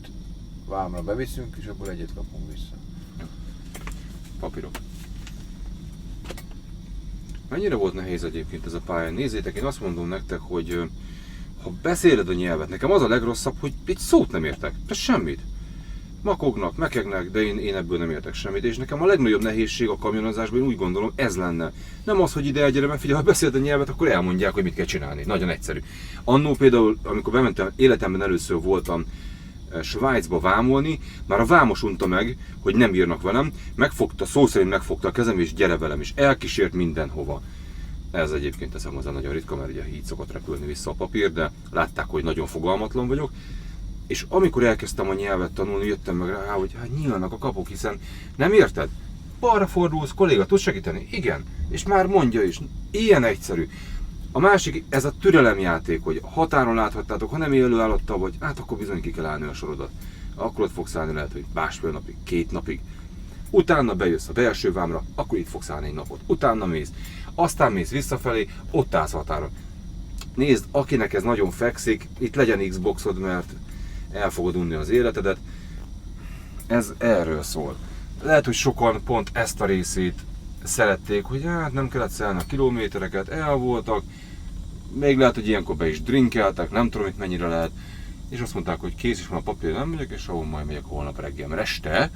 vámra beviszünk, és akkor egyet kapunk vissza. Papírok. Mennyire volt nehéz egyébként ez a pálya? Nézzétek, én azt mondom nektek, hogy ha beszéled a nyelvet, nekem az a legrosszabb, hogy egy szót nem értek, de semmit. Makognak, mekegnek, de én ebből nem értek semmit, és nekem a legnagyobb nehézség a kamionozásban, én úgy gondolom, ez lenne. Nem az, hogy ide elgyere, mert figyelj, ha beszéled a nyelvet, akkor elmondják, hogy mit kell csinálni. Nagyon egyszerű. Annó például, amikor bementem, életemben először voltam Svájcba vámolni, már a vámos unta meg, hogy nem írnak velem, megfogta, szó szerint megfogta a kezem, és gyere velem, és elkísért mindenhova. Ez egyébként teszem hozzá nagyon ritka, mert ugye így szokott repülni vissza a papír, de látták, hogy nagyon fogalmatlan vagyok. És amikor elkezdtem a nyelvet tanulni, jöttem meg rá, hogy hát nyílnak a kapuk, hiszen nem érted? Balra fordulsz, kolléga, tudsz segíteni? Igen. És már mondja is. Ilyen egyszerű. A másik, ez a türelemjáték, hogy határon láthattátok, ha nem élő állattal vagy, hát akkor bizony ki kell állni a sorodat. Akkor ott fogsz állni lehet, hogy 1,5 napig, 2 napig. Utána bejössz a belső vámra, akkor itt fogsz állni egy napot. Utána mész. Aztán mész visszafelé, ott állsz határon. Nézd, akinek ez nagyon fekszik, itt legyen Xboxod, mert el fogod unni az életedet. Ez erről szól. Lehet, hogy sokan pont ezt a részét szerették, hogy hát nem kellett szállni a kilométereket, el voltak. Még lehet, hogy ilyenkor be is drinkeltek, nem tudom, itt mennyire lehet. És azt mondták, hogy kész is van a papír, nem megyek, és ahol majd megyek holnap reggel. Mert este,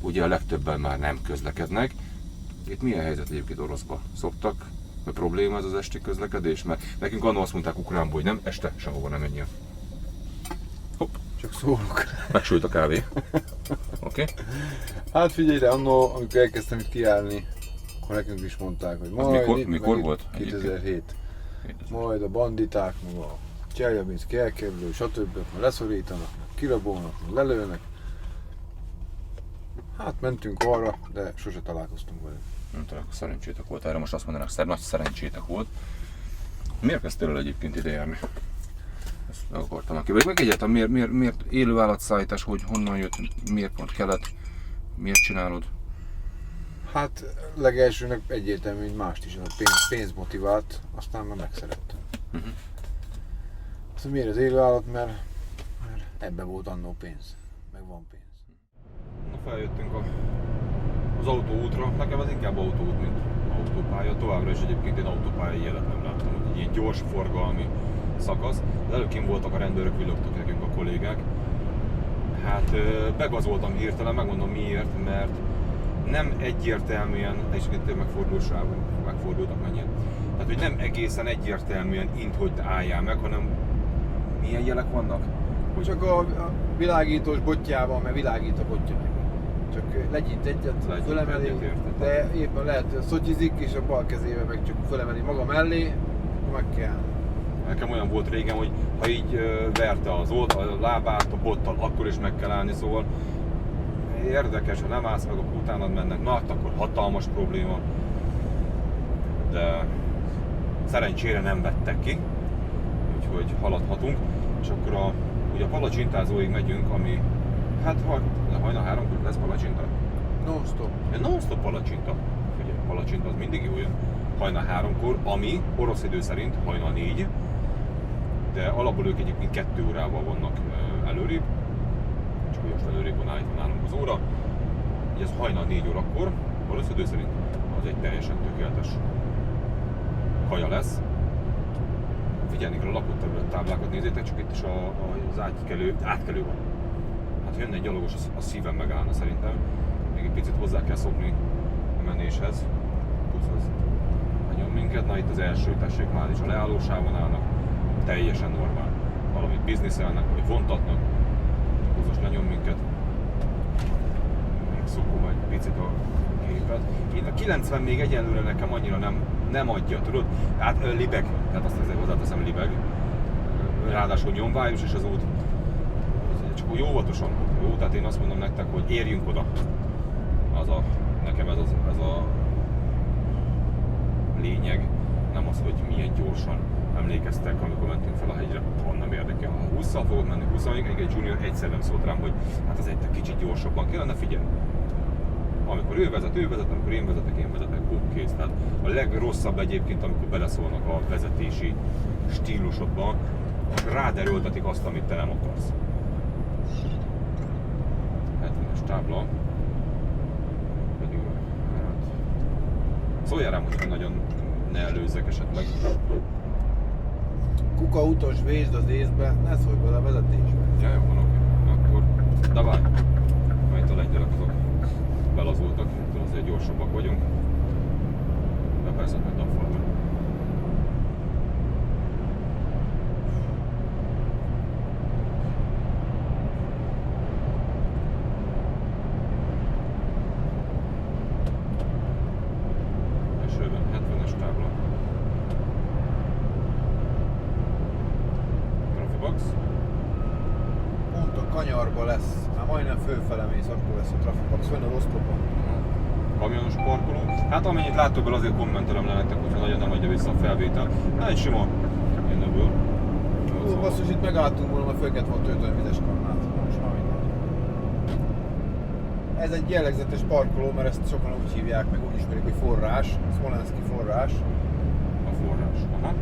ugye a legtöbben már nem közlekednek. Itt milyen helyzet egyébként Oroszba szoktak? A probléma ez az esti közlekedés? Mert nekünk annól azt mondták Ukránból, hogy nem, este sehova nem menjél. Hopp. Csak szólok. Megsült a kávé. Oké. Hát figyelj rá, annól, amikor elkezdtem itt kiállni, akkor nekünk is mondták, hogy majd mikor volt? 2007. Majd a banditák, meg a Cseljabinszki elkerülő, stb. Meg leszorítanak, meg kirabolnak, meg lelőnek. Hát mentünk arra, de sose találkoztunk velük. Nem tudom, szerencsétek volt erre, most azt mondanak, nagy szerencsétek volt. Miért kezdtél el egyébként ide járni? Ezt meg akartam aki. Meg egyáltalán miért élő állatszállítás, hogy honnan jött, miért pont kelet, miért csinálod? Hát legelsőnek egyértelmű, hogy mást is, a pénz motivált, aztán már megszerettem. Szóval miért az élőállat? Mert ebbe volt annó pénz. Meg van pénz. Na, feljöttünk az autóútra, nekem ez inkább autóút, mint autópálya. Továbbra is egyébként én autópályai jelet nem láttam, hogy egy ilyen gyors forgalmi szakasz. De előként voltak a rendőrök, villogtak nekünk a kollégák. Hát begazoltam hirtelen, megmondom miért, mert nem egyértelműen, és itt megfordultak mennyien. Tehát, hogy nem egészen egyértelműen hogy álljál meg, hanem milyen jelek vannak? Hogy Csak a világítós botjában, mert világít a botja neki. Csak legyint egyet, fölemeli, de éppen lehet szotyizik, és a bal kezével meg csak fölemeli maga mellé, akkor meg kell. Nekem olyan volt régen, hogy ha így verte a lábát a bottal, akkor is meg kell állni, szóval érdekes, ha nem állsz meg, akkor utánad mennek, na akkor hatalmas probléma. De szerencsére nem vettek ki, úgyhogy haladhatunk. És akkor ugye a palacsintázóig megyünk, ami hát hajnal 3-kor lesz palacsinta. Non-stop. Non-stop palacsinta. Ugye, palacsinta az mindig jó jön. Hajnal 3-kor, ami orosz idő szerint hajnal 4, de alapból ők egyébként 2 órával vannak előrébb, csak most előrébb van állítva nálunk az óra. Így ez hajnal 4 órakor, orosz idő szerint az egy teljesen tökéletes kaja lesz. Figyelni kell a lakóterület táblákat, nézzétek, csak itt is az átkelő van. Hát ha jönne egy gyalogos, a szívem megállna szerintem. Még egy picit hozzá kell szokni a menéshez. Plusz az nagyon minket. Na itt az első, tessék, már is a leállósávon állnak. Teljesen normál. Valamit bizniszelnek, vagy vontatnak. Húzos lenyom minket. Megszokom egy picit a képet. Itt a 90 még egyenlőre nekem annyira nem adja, tudod? Hát libeg, tehát azt azért hozzáteszem, libeg. Ráadásul nyomvályos és az út. Csak úgy óvatosan jó, tehát én azt mondom nektek, hogy érjünk oda. Nekem ez a lényeg, nem az, hogy milyen gyorsan. Emlékeztek, amikor mentünk fel a hegyre, onnan érdekel. Ha 20-szal fogok menni, 20-al, egy junior egyszer nem szólt rám, hogy hát az egy kicsit gyorsabban kellene, figyelj. Amikor ő vezet, amikor én vezetek, kész. Tehát a legrosszabb egyébként, amikor beleszólnak a vezetési stílusodba, rád erőltetik azt, amit te nem akarsz. 70-es tábla. Pedig, hát... Szóljál rám, hogy nagyon ne előzzek esetleg. Kuka utas, vésd az észbe, ne szólj bele a vezetésbe. Ja, jó, van, oké. Akkor, davай. Majd a lengyelek azok belazultak, azért gyorsabbak vagyunk. De persze, hogy napfalban. Elsőben 70-es tábla. Trafibox. Pont a kanyarba lesz, már majdnem fölfele mész, akkor lesz a trafibox, fönn a Rostopon. Kamionos parkoló. Hát amennyit láttok belőle, azért kommentelem le nektek, hogyha nagyon nem adja vissza a felvétel. Hát egy sima innoből. Ó, basszus, itt megálltunk volna, mert föl kellett volna tölteni vizes kannát. Most már mindegy. Ez egy jellegzetes parkoló, mert ezt sokan úgy hívják, meg úgy ismerik, hogy forrás, Smolenski forrás. A forrás. Aha.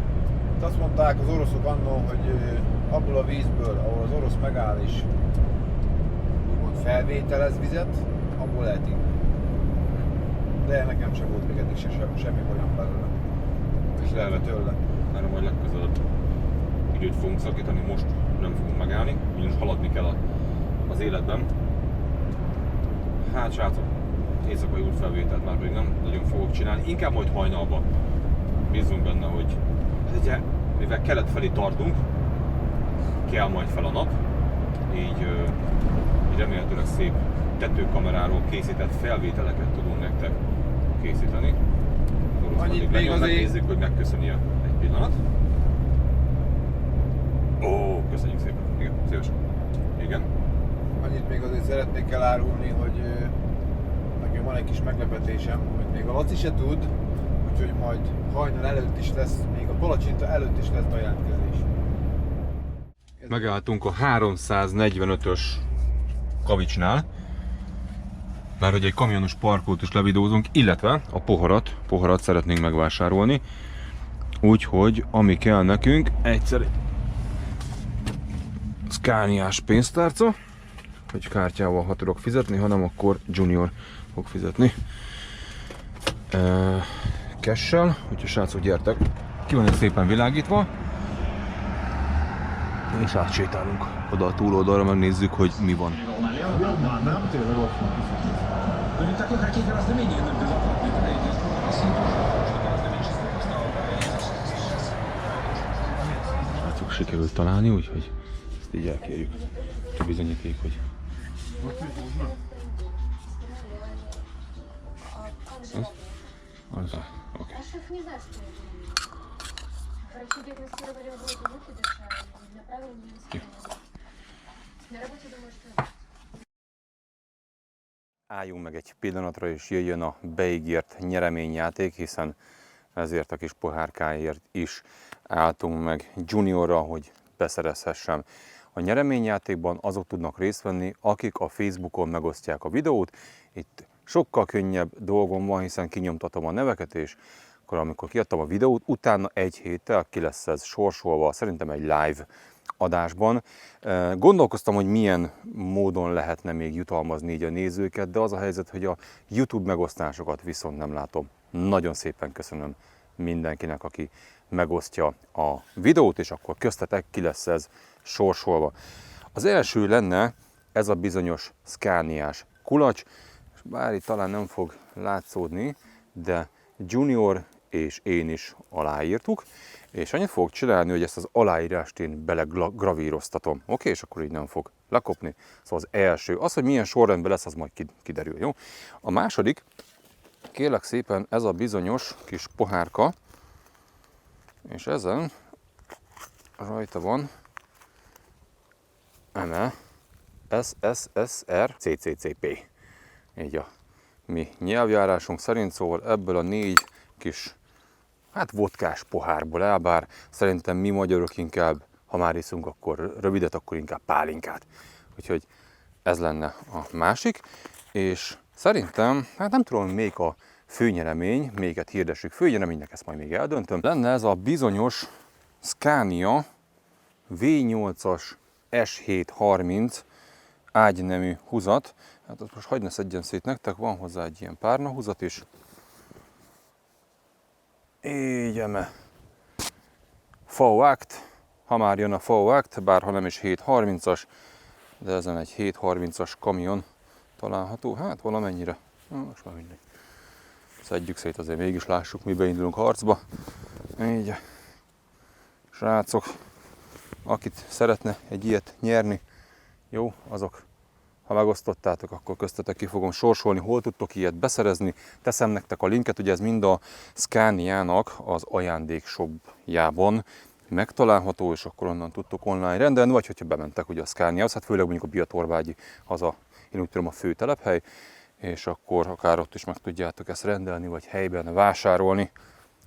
Itt azt mondták az oroszok annól, hogy abból a vízből, ahol az orosz megáll és úgymond felvételez vizet, abból lehet inni. De nekem sem volt még eddig semmi bajom belőle. És lehetett Tőle. erre majd legközelebb időt fogunk szakítani, most nem fogunk megállni, ugyanis haladni kell az életben. Hát srácok, éjszakai útfelvételt már pedig nem nagyon fogok csinálni, inkább majd hajnalban. Bízzunk benne, hogy ugye, mivel kelet felé tartunk, kell majd fel a nap, így remélhetőleg szép tetőkameráról készített felvételeket tudunk nektek készíteni. Annyit még azért... Megnézzük, hogy megköszöni egy pillanat. Ó, köszönjük szépen. Igen, szívesen. Igen. Annyit még azért szeretnék elárulni, hogy nekem van egy kis meglepetésem, amit még a Laci se tud, úgyhogy majd hajnal előtt is lesz, még a palacsinta előtt is lesz bejelentkezés. Megálltunk a 345-ös kavicsnál, mert hogy egy kamionos parkolót is levideózunk, illetve a poharat szeretnénk megvásárolni. Úgyhogy ami kell nekünk, egyszer Scaniás pénztárca, hogy kártyával ha tudok fizetni, ha nem, akkor Junior fog fizetni. Cash-sel, úgyhogy srácok, gyertek! Ki van ez szépen világítva, és átsétálunk oda a túloldalra, megnézzük, hogy mi van. Srácok, sikerült találni, úgyhogy ezt így elkérjük. A bizonyíték, hogy... Az? Oké. Álljunk meg egy pillanatra, és jöjjön a beígért nyereményjáték, hiszen ezért a kis pohárkáért is álltunk meg Juniorra, hogy beszerezhessem. A nyereményjátékban azok tudnak részt venni, akik a Facebookon megosztják a videót. Itt sokkal könnyebb dolgom van, hiszen kinyomtatom a neveket, és akkor amikor kiadtam a videót, utána egy héttel ki lesz ez sorsolva, szerintem egy live adásban. Gondolkoztam, hogy milyen módon lehetne még jutalmazni így a nézőket, de az a helyzet, hogy a YouTube megosztásokat viszont nem látom. Nagyon szépen köszönöm mindenkinek, aki megosztja a videót, és akkor köztetek ki lesz ez sorsolva. Az első lenne ez a bizonyos Scaniás kulacs, és bár itt talán nem fog látszódni, de Junior és én is aláírtuk, és annyit fogok csinálni, hogy ezt az aláírást én belegravíroztatom. Oké, és akkor így nem fog lekopni. Szóval az első, az, hogy milyen sorrendben lesz, az majd kiderül, jó? A második, kérlek szépen, ez a bizonyos kis pohárka, és ezen rajta van eme SSSR CCCP. Így a mi nyelvjárásunk szerint, szóval ebből a 4 kis, hát vodkás pohárból áll, bár szerintem mi magyarok inkább, ha már iszunk, akkor rövidet, akkor inkább pálinkát. Úgyhogy ez lenne a másik, és szerintem, hát nem tudom, még a főnyeremény, méget hirdessük főnyereménynek, ezt majd még eldöntöm. Lenne ez a bizonyos Scania V8-as S730 ágynemű húzat. Hát azt most hagyd ne szedjen szét nektek, van hozzá egy ilyen párna húzat is. Így eme. V-Act, ha már jön a V-Act, bár ha nem is 730-as, de ezen egy 730-as kamion található, hát valamennyire. Most már mindegy. Szedjük szét, azért mégis lássuk, mi beindulunk harcba. Így, srácok, akit szeretne egy ilyet nyerni, jó, azok, ha megosztottátok, akkor köztetek ki fogom sorsolni, hol tudtok ilyet beszerezni. Teszem nektek a linket, ugye ez mind a Scaniának az ajándékshopjában megtalálható, és akkor onnan tudtok online rendelni, vagy hogyha bementek ugye a Scaniához, hát főleg mondjuk a Bihatorbágyi az a, én úgy tudom, a fő telephely, és akkor akár ott is meg tudjátok ezt rendelni, vagy helyben vásárolni.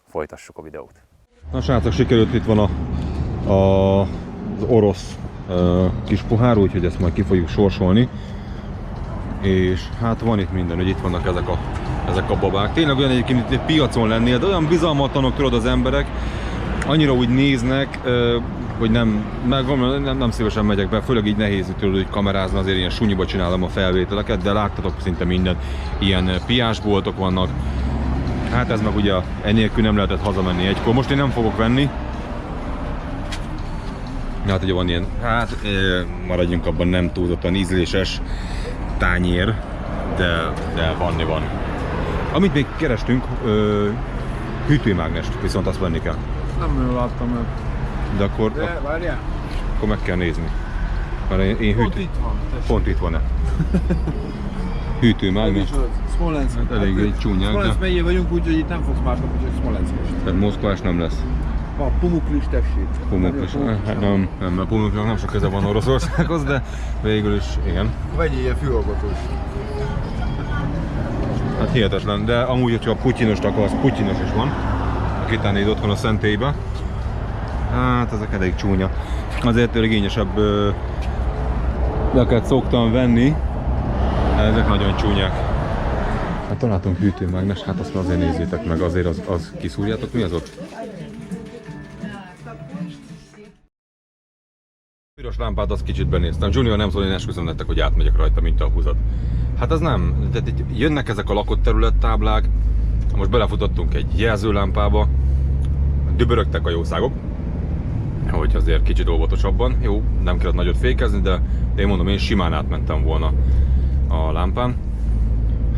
Folytassuk a videót. Na srácok, sikerült, itt van az orosz kis pohár, úgyhogy ezt majd ki fogjuk sorsolni. És hát van itt minden, hogy itt vannak ezek a babák. Tényleg olyan egyébként itt egy piacon lennél, de olyan bizalmatlanok tudod az emberek, annyira úgy néznek, hogy nem szívesen megyek be, főleg így nehéz tudod, hogy kamerázni, azért ilyen sunyiba csinálom a felvételeket, de láttatok szinte mindent, ilyen piásboltok vannak. Hát ez meg ugye enélkül nem lehetett hazamenni egykor. Most én nem fogok venni. Hát ugye van ilyen, hát maradjunk abban, nem túlzottan ízléses tányér, de vanni van. Amit még kerestünk, hűtőmágnest, viszont azt venni kell. Nem nagyon láttam meg. De akkor, várjál. akkor meg kell nézni. Mert én Pont itt van. Pont itt van-e? Hűtőmágnes. Smolensk. Hát elég egy csúnyák, Smolensk de... megyén vagyunk, úgyhogy itt nem fogsz más kapni, csak Smolenskes. Tehát Moszkvás nem lesz. A Pumuklis tessék. Pumuklis, hát nem, mert Pumuklisnak nem sok köze van Oroszországhoz, de végül is igen. Vegyél ilyen fülhallgatós. Hát hihetetlen, de amúgy, hogyha Putyinost akarsz, Putyinos is van. Aki tennéd otthon a szentélybe. Hát ezek elég csúnya. Azért igényesebb leket szoktam venni. Ezek nagyon csúnyák. Hát találtunk hűtőmágnes, hát azt azért nézzétek meg, azért az kiszúrjátok, mi az ott? Piros lámpát lámpát, azt kicsit benéztem. Junior nem szól, én esküszöm nektek, hogy átmegyek rajta, mint a húzat. Hát az nem. Tehát itt jönnek ezek a lakott területtáblák. Most belefutottunk egy jelzőlámpába. Dübörögtek a jószágok. Hogy azért kicsit óvatosabban. Jó, nem kellett nagyot fékezni, de én mondom, én simán átmentem volna a lámpán.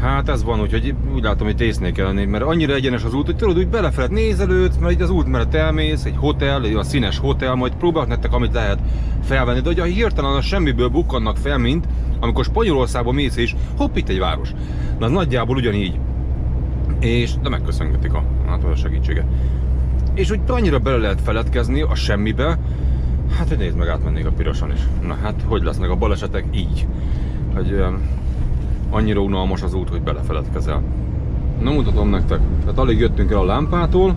Hát ez van, úgyhogy úgy látom, hogy észnél kell lenni, mert annyira egyenes az út, hogy tudod, úgy belefeled nézelődsz, mert így az út mellett elmész, egy hotel, egy színes hotel, majd próbálok nektek, amit lehet felvenni, de hogy hirtelen a semmiből bukkannak fel, mint amikor Spanyolországba mész és hopp, itt egy város. Na az nagyjából ugyanígy. És de megköszöngetik a segítséget. És úgy annyira bele lehet feledkezni a semmibe, hát hogy nézd meg, átmennék a piroson is. Na hát, hogy lesznek a balesetek így? Hogy annyira unalmas az út, hogy belefeledkezel. Na mutatom nektek, tehát alig jöttünk el a lámpától.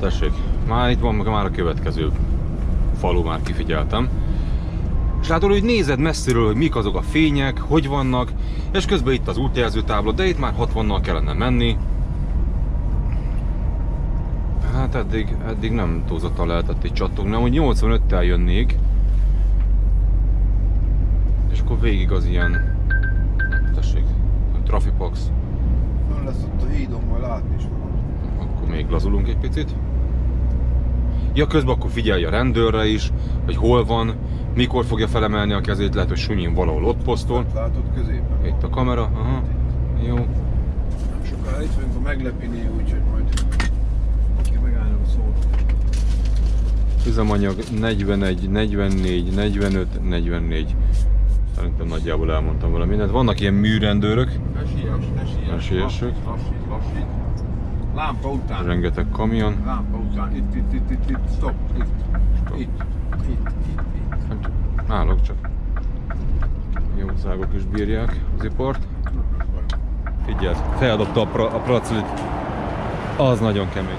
Tessék, már itt van már a következő falu, már kifigyeltem. És látod, hogy nézed messziről, hogy mik azok a fények, hogy vannak, és közben itt az útjelzőtábla, de itt már 60-nal kellene menni. Hát eddig nem túlzottan lehetett itt csattogni, hogy 85-tel jönnék. És akkor végig az ilyen, tessék, Trafipax. Fönn lesz ott a hídon, majd látni is fogod. Akkor még lazulunk egy picit. Ja, közben akkor figyelj a rendőrre is, hogy hol van, mikor fogja felemelni a kezét, lehet, hogy sunyin valahol ott posztol. Látod középen? Itt a kamera, aha, jó. Nem sokára itt vagyunk a meglepini, úgyhogy majd ki megállnak a szót. Üzemanyag 41, 44, 45, 44. Szerintem nagyjából elmondtam vele mindent. Vannak ilyen műrendőrök. Ne siess. Siessük. Lassít. Lámpa után. Rengeteg kamion. Lámpa után. Itt. Stop. Itt. Állok csak. Jószágok is bírják az ipart. Figyeld, feldobta a pracilit. Az nagyon kemény.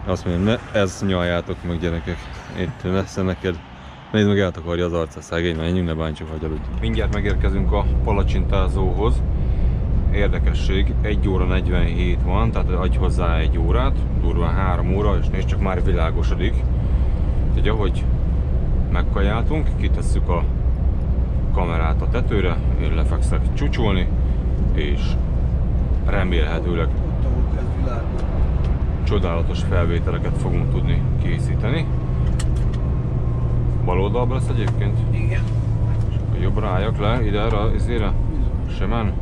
Azt mondja, ne ezt nyaljátok meg, gyerekek. Itt messze neked. Nézd meg, eltakarja az arca, szegény, menjünk, ne bántsuk, hagyj aludj. Mindjárt megérkezünk a palacsintázóhoz. Érdekesség, 1 óra 47 van, tehát adj hozzá 1 órát, durván 3 óra, és nézd csak, már világosodik. Úgyhogy ahogy megkajáltunk, kitesszük a kamerát a tetőre, én lefekszek csúcsolni, és remélhetőleg csodálatos felvételeket fogunk tudni készíteni. Bal oldalba lesz egyébként? Igen. És akkor jobbra álljak le, ide erre, izére? Semen?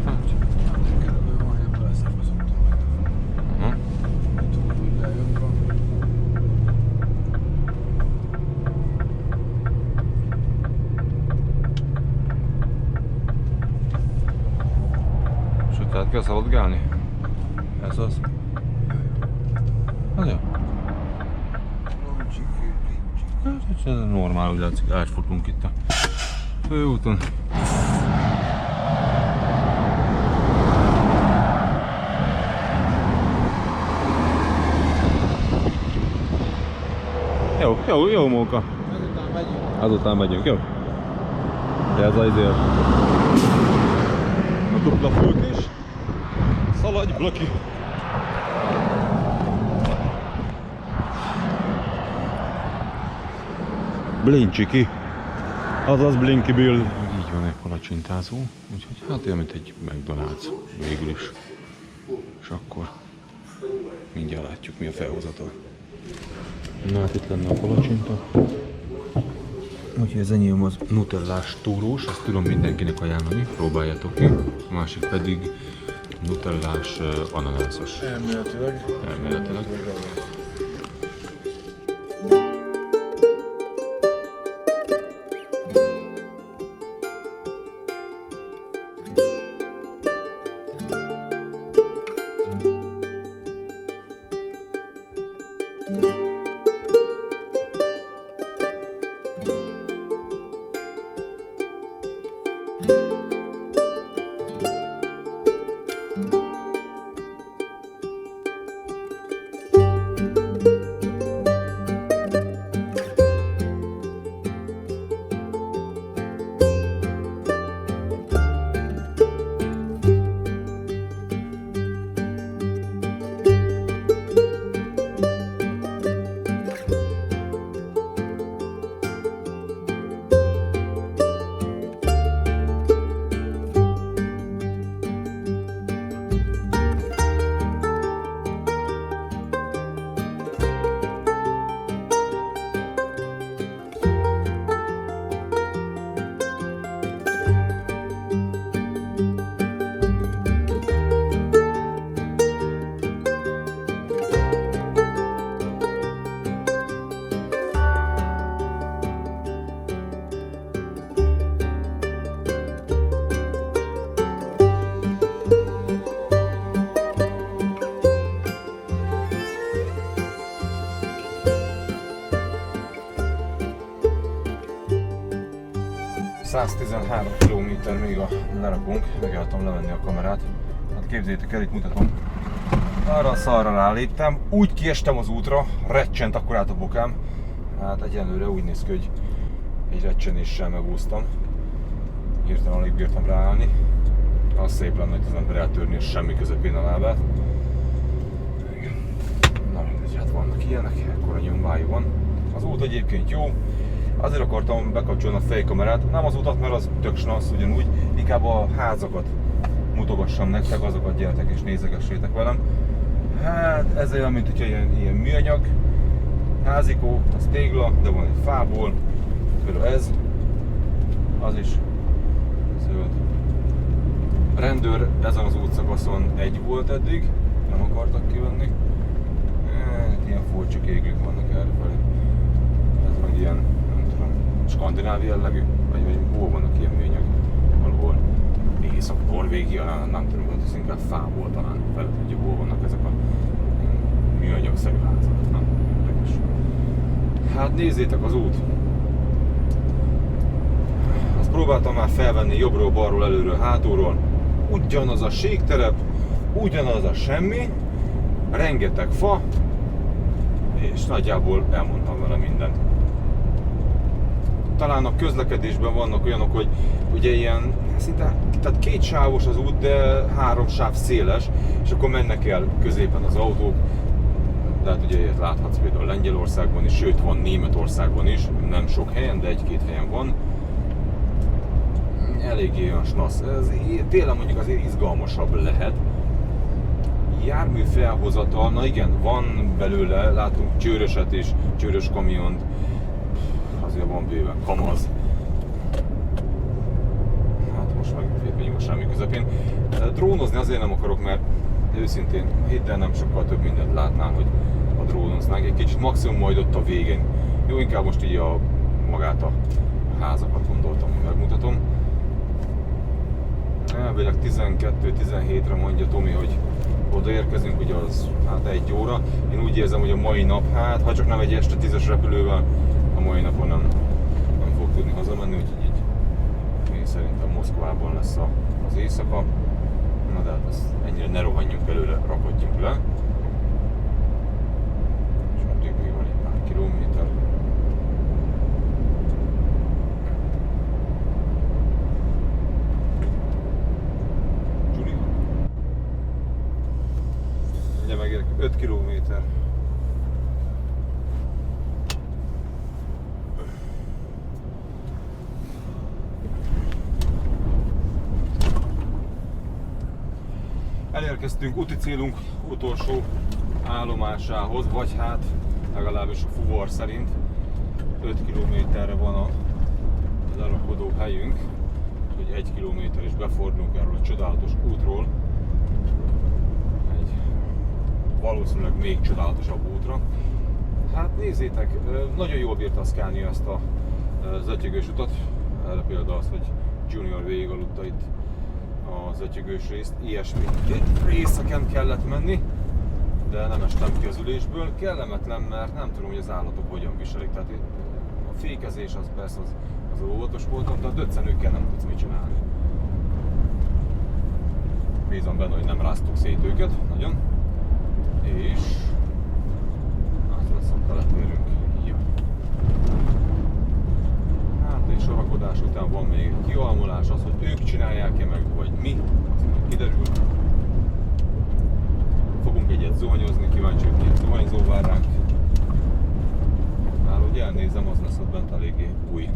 Hát. Aha. És ott át kell szaladgálni? Ez az? Az jó. Ez normál, úgy látszik, átfutunk itt a főúton. Jó móka. Azután megyünk, jó? Ez az izér. A dupla fülkés. Szaladj, Blaki! Blincsiki. Azaz Blinky Bill. Így van egy palacsintázó, úgyhogy hát olyan, mint egy McDonald's végül is. És akkor mindjárt látjuk, mi a felhozata. Na hát itt lenne a palacsinta. Úgyhogy az enyém az nutellás túrós, ezt tudom mindenkinek ajánlani, próbáljátok ki. A másik pedig nutellás ananászos. Elméletileg. 113 km még a lerakunk, megálltam levenni a kamerát. Hát képzeljétek el, itt mutatom. Arra a szarra ráléptem, úgy kiestem az útra, recsent akkorát a bokám. Hát egyenlőre úgy néz ki, hogy egy recsenéssel megúsztam. Hirtelen alig bírtam ráállni. Az szép lenne, hogy az ember eltörni és semmi közepén a lábát. Na mindegy, hát vannak ilyenek, ekkora nyombájú van. Az út egyébként jó. Azért akartam bekapcsolni a fejkamerát, nem az utat, mert az tök snassz ugyanúgy, inkább a házakat mutogassam nektek, azokat gyertek és nézegessétek velem. Hát ez olyan, mint hogyha ilyen műanyag házikó, az tégla, de van egy fából, például ez, az is zöld. A rendőr ezen az útszakaszon egy volt eddig, nem akartak kivenni. Hát ilyen furcsa kéglők vannak errefelé. Ez meg ilyen, nem tudom, skandináv jellegű, vagy hol vannak ilyen műanyag, valahol Észak-Norvégia, nem tudom, hogy ez inkább fából talán, fel tudja, hol vannak ezek a műanyagszerű házak, nem? Érdekes. Hát nézzétek az út! Azt próbáltam már felvenni jobbról, balról, előről, hátulról. Ugyanaz a sékterep, ugyanaz a semmi, rengeteg fa, és nagyjából elmondtam vele mindent. Talán a közlekedésben vannak olyanok, hogy ugye ilyen, szinte, tehát kétsávos az út, de 3 sáv széles, és akkor mennek el középen az autók. Tehát ugye ilyet láthatsz például Lengyelországban is, sőt van Németországban is, nem sok helyen, de 1-2 helyen van. Eléggé olyan snassz. Ez télen mondjuk azért izgalmasabb lehet. Jármű felhozatal, na igen, van belőle, látunk csőröset is, csőrös kamiont, azért van bőven kamaz. Hát most meg vagyunk a semmi közepén. Drónozni azért nem akarok, mert őszintén hidd el, nem sokkal több mindent látnám, hogy a drónoznánk. Egy kicsit maximum majd ott a végén. Jó, inkább most így magát a házakat gondoltam, hogy megmutatom. Elvileg 12-17-re mondja Tomi, hogy odaérkezünk, ugye az hát 1 óra. Én úgy érzem, hogy a mai nap, hát ha csak nem egy este 10-es repülővel, a mai napon nem fog tudni hazamenni, úgyhogy így én szerintem Moszkvában lesz az éjszaka. Na de hát ezt ennyire ne rohanjunk előre, rakodjunk le. És addig még van egy pár kilométer. Ugye megérek 5 kilométer. Elérkeztünk úti célunk utolsó állomásához, vagy hát legalábbis a fuvar szerint 5 kilométerre van a lerakodó helyünk, úgyhogy 1 kilométer is befordulunk erről a csodálatos útról egy valószínűleg még csodálatosabb útra. Hát nézzétek, nagyon jól bírta a Scania ezt az ötyögős utat, erre például az, hogy Junior végig aludta itt az ötyögős részt, ilyesmi részeken kellett menni, de nem estem ki az ülésből. Kellemetlen, mert nem tudom, hogy az állatok hogyan viselik. Tehát a fékezés az persze az óvatos voltam, de a döccenőkkel nem tudsz mit csinálni. Bízom benne, hogy nem ráztuk szét őket nagyon. És az lesz, akkor letérünk. Ja. Hát és sorakodás után van még egy kialmulás, az, hogy ők csinálják-e meg, vagy mi, az majd kiderül. Fogunk egyet zuhanyozni, kíváncsi, hogy milyen zuhanyzó vár ránk. Már hogy elnézem, az lesz ott bent eléggé új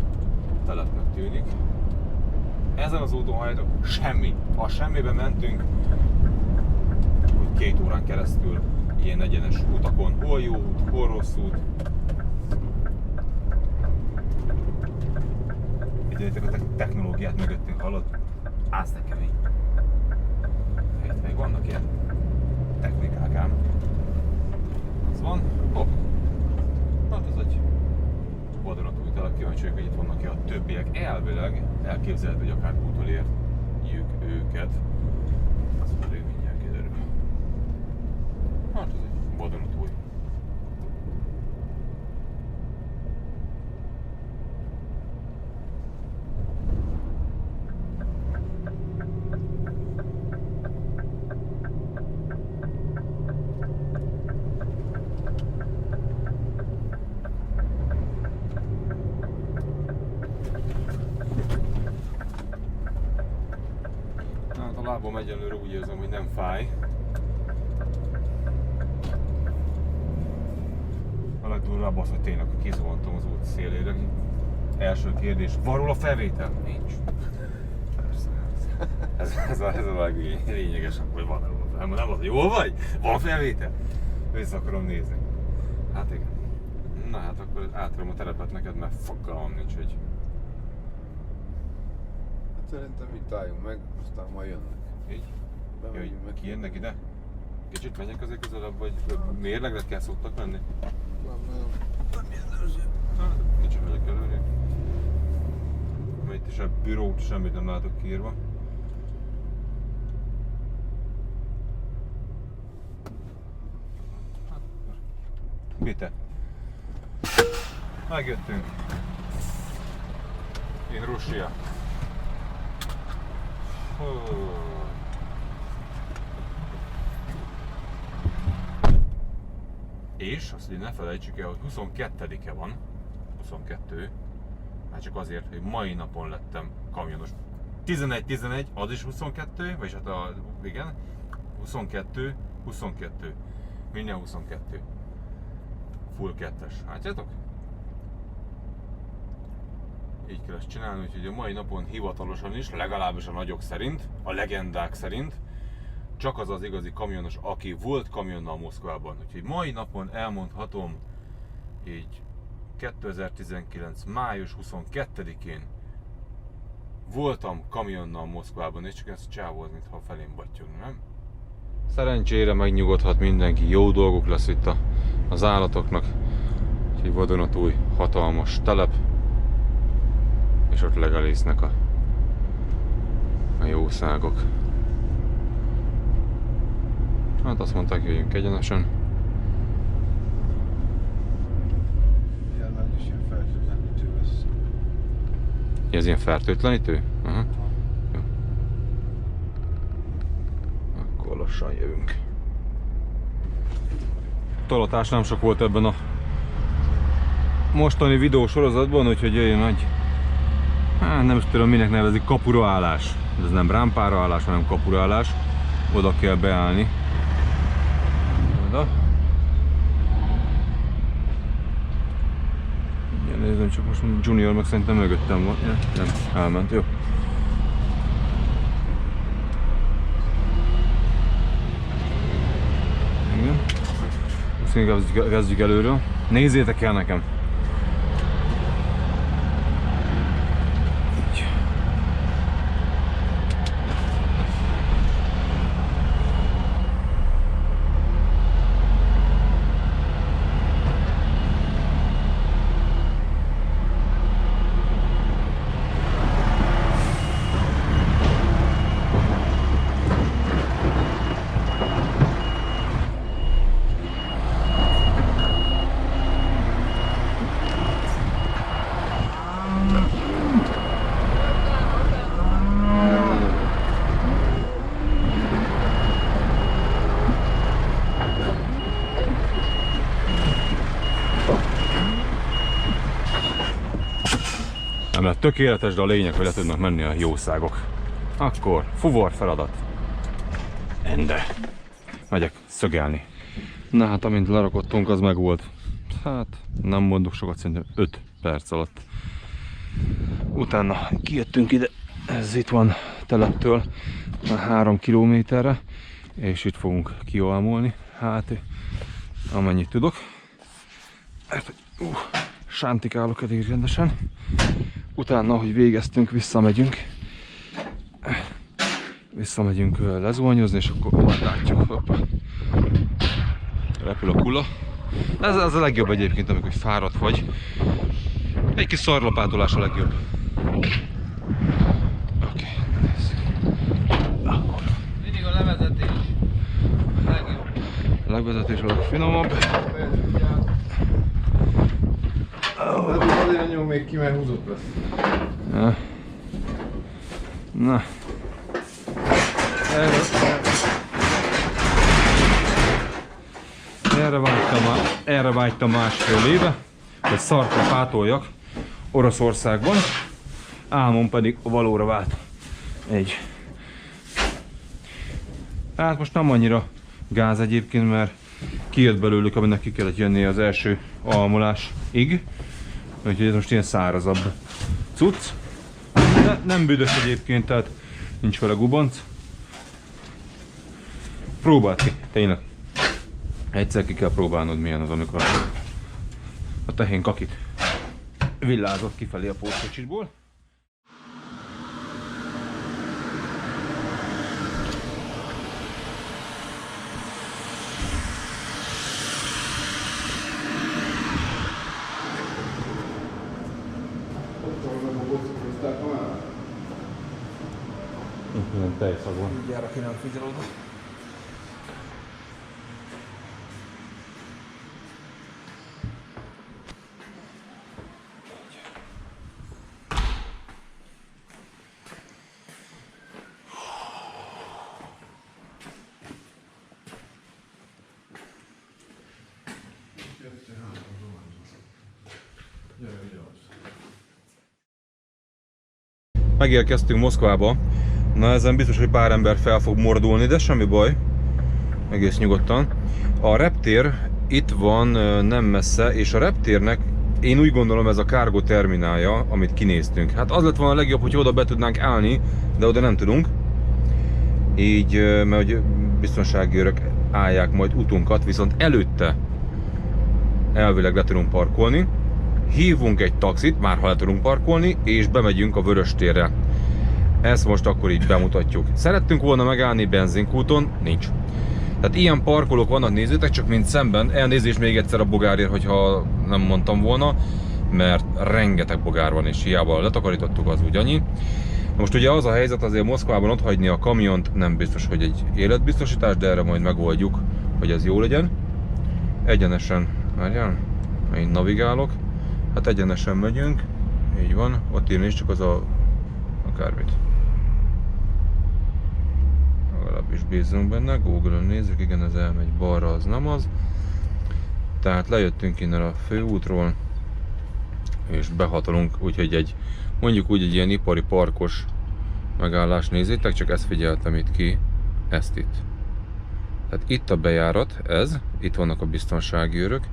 telepnek tűnik. Ezen az úton hajtok semmi. Ha semmibe mentünk, hogy 2 órán keresztül ilyen egyenes utakon, hol jó út, hol rossz út. Figyeljétek a technológiát mögöttünk, hallod? Az de kemény. Itt még vannak ilyen technikák ám. Az van. Hopp. Hát ez egy vadonatúj telep, kíváncsi vagyok, hogy itt vannak-e a többiek. Elvileg elképzelhető, hogy akár utolérjük őket. Az pedig mindjárt kiderül. Hát ez egy vadonatúj. lábam egyenlőre úgy érzem, hogy nem fáj. A legdurvább az, hogy tényleg kizuhantam az út szélére. Első kérdés, van róla felvétel? Nincs. Ez a leglényegesebb, hogy van róla felvétel. Nem az, hogy jól vagy? Van felvétel? Vissza akarom nézni. Hát igen. Na hát akkor átrom a telepet neked, mert fogalmam nincs, hogy... Hát szerintem itt álljunk meg, aztán majd jönnek. Így? Bemegyünk meg. Kijönnek ide? Kicsit menjek azért közelebb, vagy mérlegre kell szoktak menni? Nem jellemző. Kicsit megyek előre. Itt is a bürót semmit nem látok kiírva. Bitte. Megjöttünk. In Russia. És azt így ne felejtsük el, hogy 22-e van. 22. Hát csak azért, hogy mai napon lettem kamionos. 11-11, az is 22, vagyis hát igen, 22, 22. Minden 22. Full 2-es. Látjátok? Így kell ezt csinálni, úgyhogy a mai napon hivatalosan is, legalábbis a nagyok szerint, a legendák szerint, csak az az igazi kamionos, aki volt kamionnal Moszkvában. Úgyhogy mai napon elmondhatom, így 2019. május 22-én voltam kamionnal Moszkvában, és csak ez csávóz, mintha felém battyog, nem? Szerencsére megnyugodhat mindenki, jó dolgok lesz itt az állatoknak. Úgyhogy vadonatúj hatalmas telep, és ott legelésznek a jószágok. Hát azt mondták, hogy jöjjünk egyenesen. Jelenleg is ilyen fertőtlenítő lesz. Ez ilyen fertőtlenítő? Aha. Jó. Akkor lassan jövünk. Tolatás nem sok volt ebben a mostani videósorozatban, úgyhogy jöjjön nagy, hát nem is tudom minek nevezik, kapuraállás. Ez nem rámpára állás, hanem kapuraállás. Oda kell beállni. Oda. Ja, nézem, csak most Junior meg szerintem mögöttem van. Ja, nem, elment, jó. Igen. Most inkább kezdjük előről. Nézzétek el nekem! Nem lett tökéletes, de a lényeg, hogy le tudnak menni a jószágok. Akkor fuvar feladat. Ende. Megyek szögelni. Na hát amint lerakottunk, az meg volt. Hát nem mondok sokat, szerintem 5 perc alatt. Utána kijöttünk ide, ez itt van teleptől 3 kilométerre, és itt fogunk kialmolni. Hát amennyit tudok. Mert sántikálok eddig rendesen. Utána, ahogy végeztünk, visszamegyünk lezuhanyozni, és akkor majd látjuk. Hoppa. Repül a kula. Ez a legjobb egyébként, amikor fáradt vagy. Egy kis szarlapátolás a legjobb. Oké, nézzük. Akkor. Mindig a levezetés. Legjobb. A legvezetés a legfinomabb. Azért nyom még ki, mert húzott lesz. Ja. Na. Erre vágytam másfél éve, hogy szartra pátoljak Oroszországban. Álmom pedig valóra vált. Egy Hát most nem annyira gáz egyébként, mert kijött belőlük, aminek ki kellett jönni az első almolásig. Úgyhogy ez most ilyen szárazabb cucc. De nem büdös egyébként, tehát nincs vele gubanc. Próbáld ki, tényleg. Egyszer ki kell próbálnod, milyen az, amikor a tehén kakit villázott kifelé a pótkocsiból. Minden tejszag van. Gyára kéne figyelni oda. Megérkeztünk Moszkvába. Na ezen biztos, hogy pár ember fel fog mordulni, de semmi baj. Egész nyugodtan. A reptér itt van nem messze, és a reptérnek én úgy gondolom ez a cargo terminálja, amit kinéztünk. Hát az lett volna a legjobb, hogy oda be tudnánk állni, de oda nem tudunk. Így, mert hogy biztonsági őrök állják majd utunkat, viszont előtte elvileg le tudunk parkolni. Hívunk egy taxit, már ha le tudunk parkolni, és bemegyünk a Vöröstérre. Ezt most akkor így bemutatjuk. Szerettünk volna megállni benzinkúton, nincs. Tehát ilyen parkolók vannak, nézzétek csak, mint szemben. Elnézést még egyszer a bogárért, hogyha nem mondtam volna, mert rengeteg bogár van, és hiába letakarítottuk, az úgy annyi. Most ugye az a helyzet, azért Moszkvában otthagyni a kamiont nem biztos, hogy egy életbiztosítás, de erre majd megoldjuk, hogy ez jó legyen. Egyenesen, várjál, én navigálok. Hát egyenesen megyünk, így van, ott írni is csak az akármit. Legalábbis bízzunk benne, Google-on nézzük, igen, ez elmegy balra, az nem az. Tehát lejöttünk innen a főútról, és behatolunk, úgyhogy mondjuk úgy egy ilyen ipari parkos megállás, nézzétek, csak ezt figyeltem itt ki, ezt itt. Tehát itt a bejárat, ez, itt vannak a biztonsági őrök,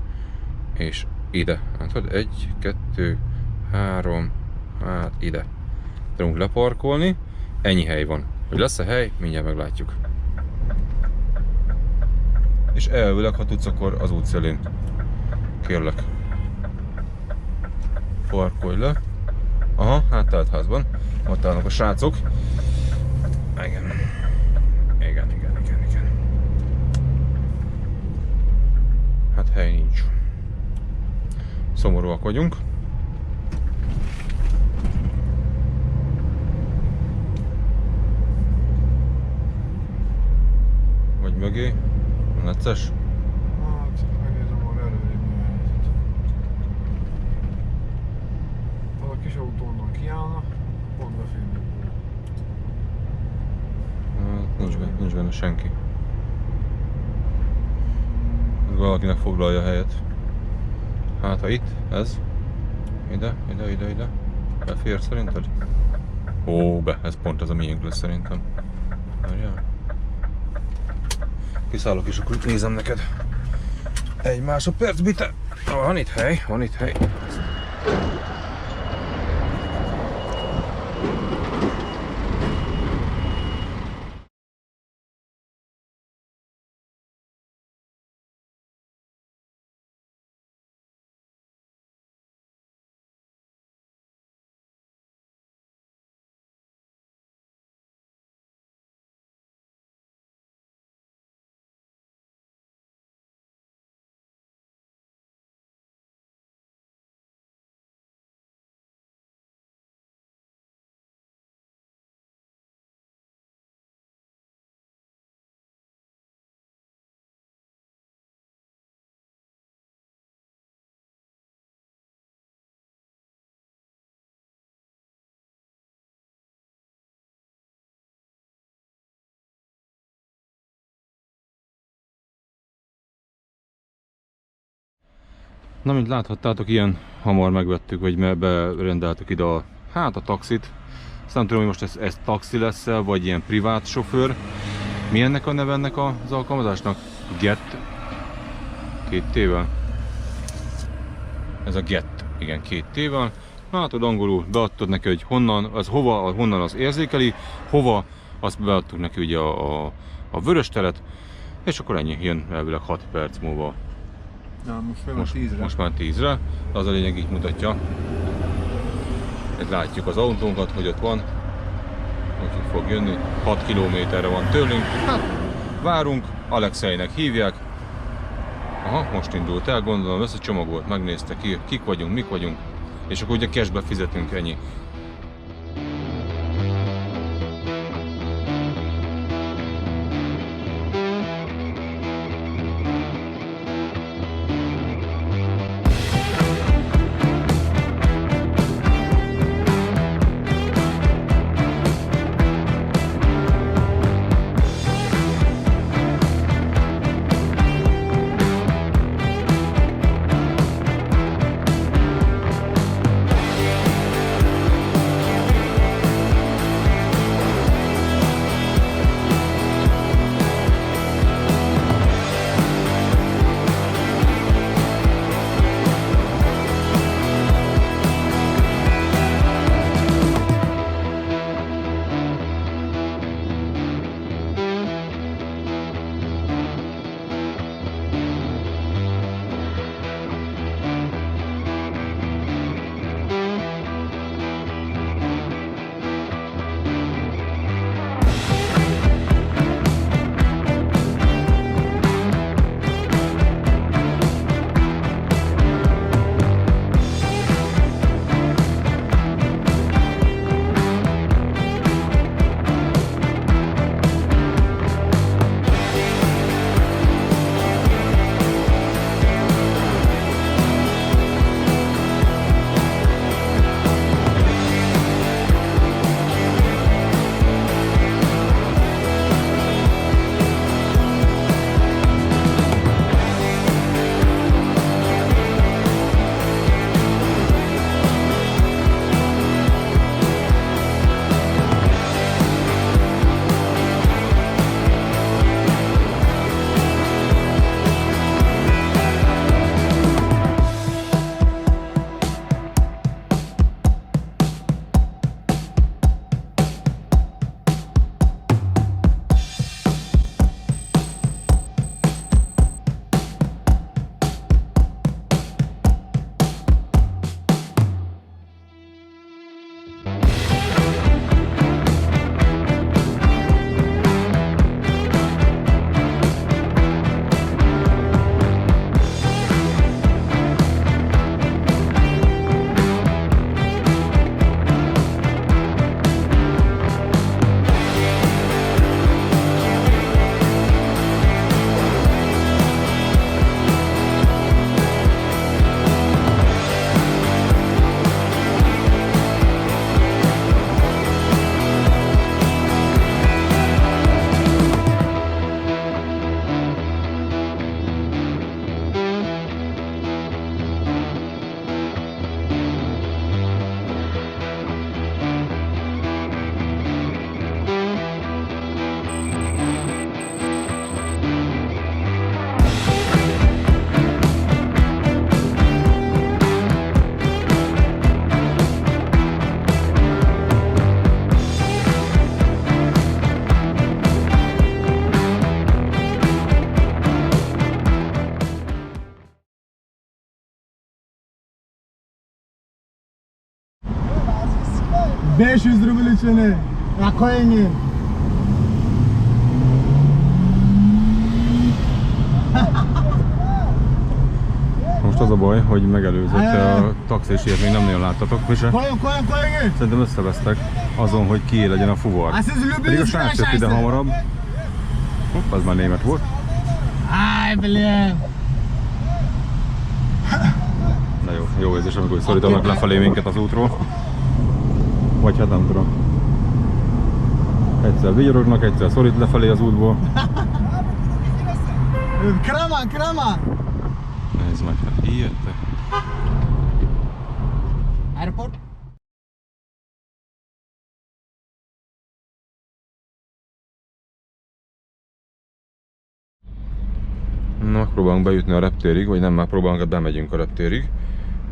és ide. Hát 1, 2, 3, hát ide. Tudunk leparkolni, ennyi hely van. Hogy lesz-e hely, mindjárt meglátjuk. És elvileg, ha tudsz, akkor az útszélén. Kérlek. Parkolj le. Aha, hát teltházban. Ott állnak a srácok. Igen. Igen. Hát hely nincs. Szomorúak vagyunk. Vagy mögé? Necces? Hát, megnézem a előrébb mi a helyzet. Az a kis autó onnan kiállna, pont beférjük. Nincs benne senki. Valakinek foglalja a helyet. Hát ha itt, ez. Ide. Befér szerinted? Ó, ez pont ez a miénk lesz szerintem. Várjál. Kiszállok és akkor nézem neked. Egy másodperc, bitte. Van itt hely. Na, mint láthattátok, ilyen hamar megvettük, vagy berendeltük ide a taxit. Azt nem tudom, hogy most ez taxi lesz-e, vagy ilyen privát sofőr. Mi ennek a neve ennek az alkalmazásnak? Get? 2 T-vel? Ez a Get, igen, 2 T-vel. Látod, angolul beadtad neki, hogy honnan, az hova, honnan az érzékeli, hova, azt beadtuk neki ugye a vörös teret, és akkor ennyi, jön elvileg 6 perc múlva. Na, most Már 10-re, de az a lényeg, így mutatja. Itt látjuk az autónkat, hogy ott van, úgyhogy fog jönni, 6 kilométerre van tőlünk. Hát, várunk, Alexeinek hívják. Aha, most indult el, gondolom összecsomagolt, megnézte ki, kik vagyunk, mik vagyunk, és akkor ugye cashbe fizetünk, ennyi. Most az a baj, hogy megelőzött a taxis, ilyet még nem nagyon láttatok, mi se? Szerintem összevesztek azon, hogy kié legyen a fuvar. Pedig a srác jött ide hamarabb. Hopp, az már német volt. Na jó érzés, amikor szorítanak lefelé minket az útról. Vagy hát nem tudom. Egyszer vigyorognak, egyszer szorít lefelé az útból. Krama! Nézd meg, hát ilyettek. Airport? megpróbálunk bejutni a reptérig, vagy nem megpróbálunk, bemegyünk a reptérig.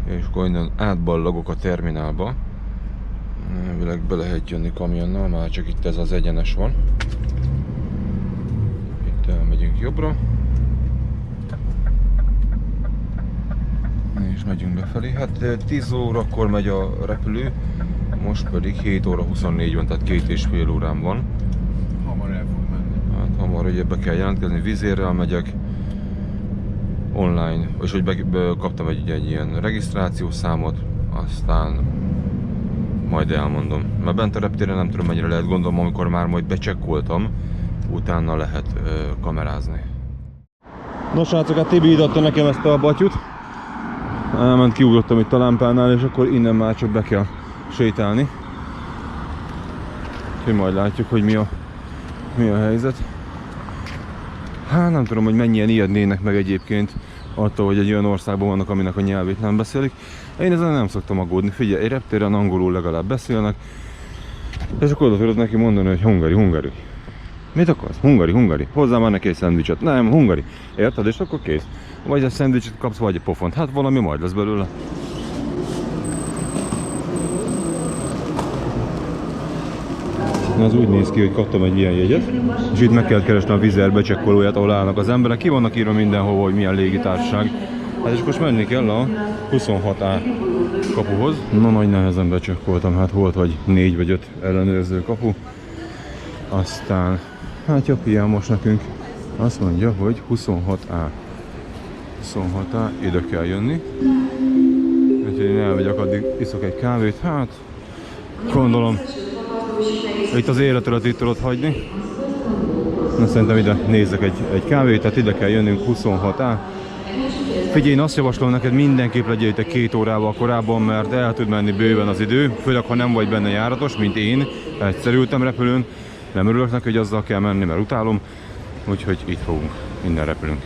És akkor innen átballagok a terminálba. Elvileg be lehet jönni kamionnal, már csak itt ez az egyenes van. Itt elmegyünk jobbra. És megyünk befelé. Hát 10 órakor megy a repülő, most pedig 7 óra 24 van, tehát 2,5 órám van. Hamar el fog menni. Hát hamar ugye be kell jelentkezni, Vizérrel megyek online, és hogy kaptam egy ilyen regisztrációs számot, aztán majd elmondom. Mert bent a reptéren nem tudom mennyire lehet, gondolom, amikor már majd becsekkoltam, utána lehet kamerázni. Nos srácok, hát Tibi idatta nekem ezt a batyut. Elment, kiugrottam itt a lámpánál, és akkor innen már csak be kell sétálni. Úgyhogy majd látjuk, hogy mi a helyzet. Hát nem tudom, hogy mennyien ijednének meg egyébként attól, hogy egy olyan országban vannak, aminek a nyelvét nem beszélik. Én ezen nem szoktam aggódni. Figyelj, egy reptéren angolul legalább beszélnek, és akkor oda tudod neki mondani, hogy hungari. Mit akarsz? Hungari. Hozzá már neki egy szendvicset. Nem, hungari. Érted? És akkor kész. Vagy egy szendvicset kapsz, vagy egy pofont. Hát valami majd lesz belőle. Az úgy néz ki, hogy kaptam egy ilyen jegyet, és itt meg kell keresni a Wizz Air becsekkolóját, ahol állnak az emberek. Ki vannak írva mindenhova, hogy milyen légitársaság. Hát és most menni kell a 26A kapuhoz. Na, nagy nehezen becsekkoltam, hát volt vagy 4 vagy 5 ellenőrző kapu. Aztán, hát jobb ilyen most nekünk. Azt mondja, hogy 26A. 26A, ide kell jönni. Úgyhogy én elmegyek, addig iszok egy kávét, hát gondolom itt az életet itt tudod hagyni. Na, szerintem ide nézzek egy kávét, tehát ide kell jönnünk 26A. Figyelj, én azt javaslom neked, mindenképp legyél itt 2 órával korábban, mert el tud menni bőven az idő, főleg ha nem vagy benne járatos, mint én. Egyszer ültem repülőn, nem örülök neki, hogy azzal kell menni, mert utálom. Úgyhogy itt fogunk, innen repülünk.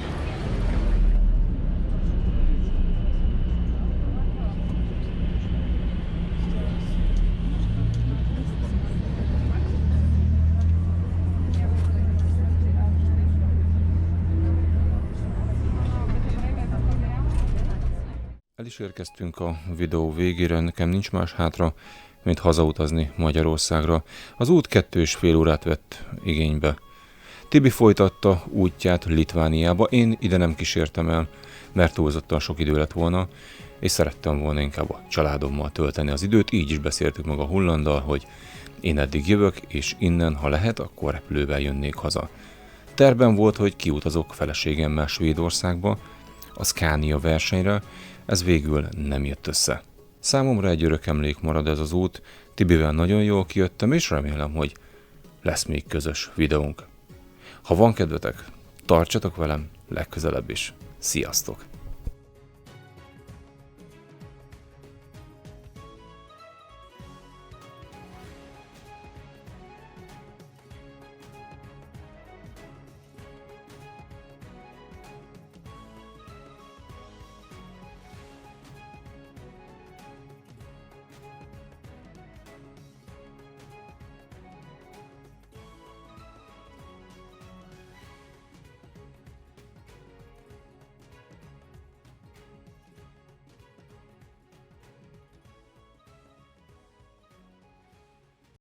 El is érkeztünk a videó végére, nekem nincs más hátra, mint hazautazni Magyarországra. Az út 2,5 órát vett igénybe. Tibi folytatta útját Litvániába, én ide nem kísértem el, mert túlzottan sok idő lett volna, és szerettem volna inkább a családommal tölteni az időt, így is beszéltük meg a Hullanddal, hogy én eddig jövök, és innen, ha lehet, akkor repülővel jönnék haza. Tervben volt, hogy kiutazok feleségemmel Svédországba, a Scania versenyre, ez végül nem jött össze. Számomra egy örök emlék marad ez az út, Tibivel nagyon jól kijöttem, és remélem, hogy lesz még közös videónk. Ha van kedvetek, tartsatok velem legközelebb is. Sziasztok!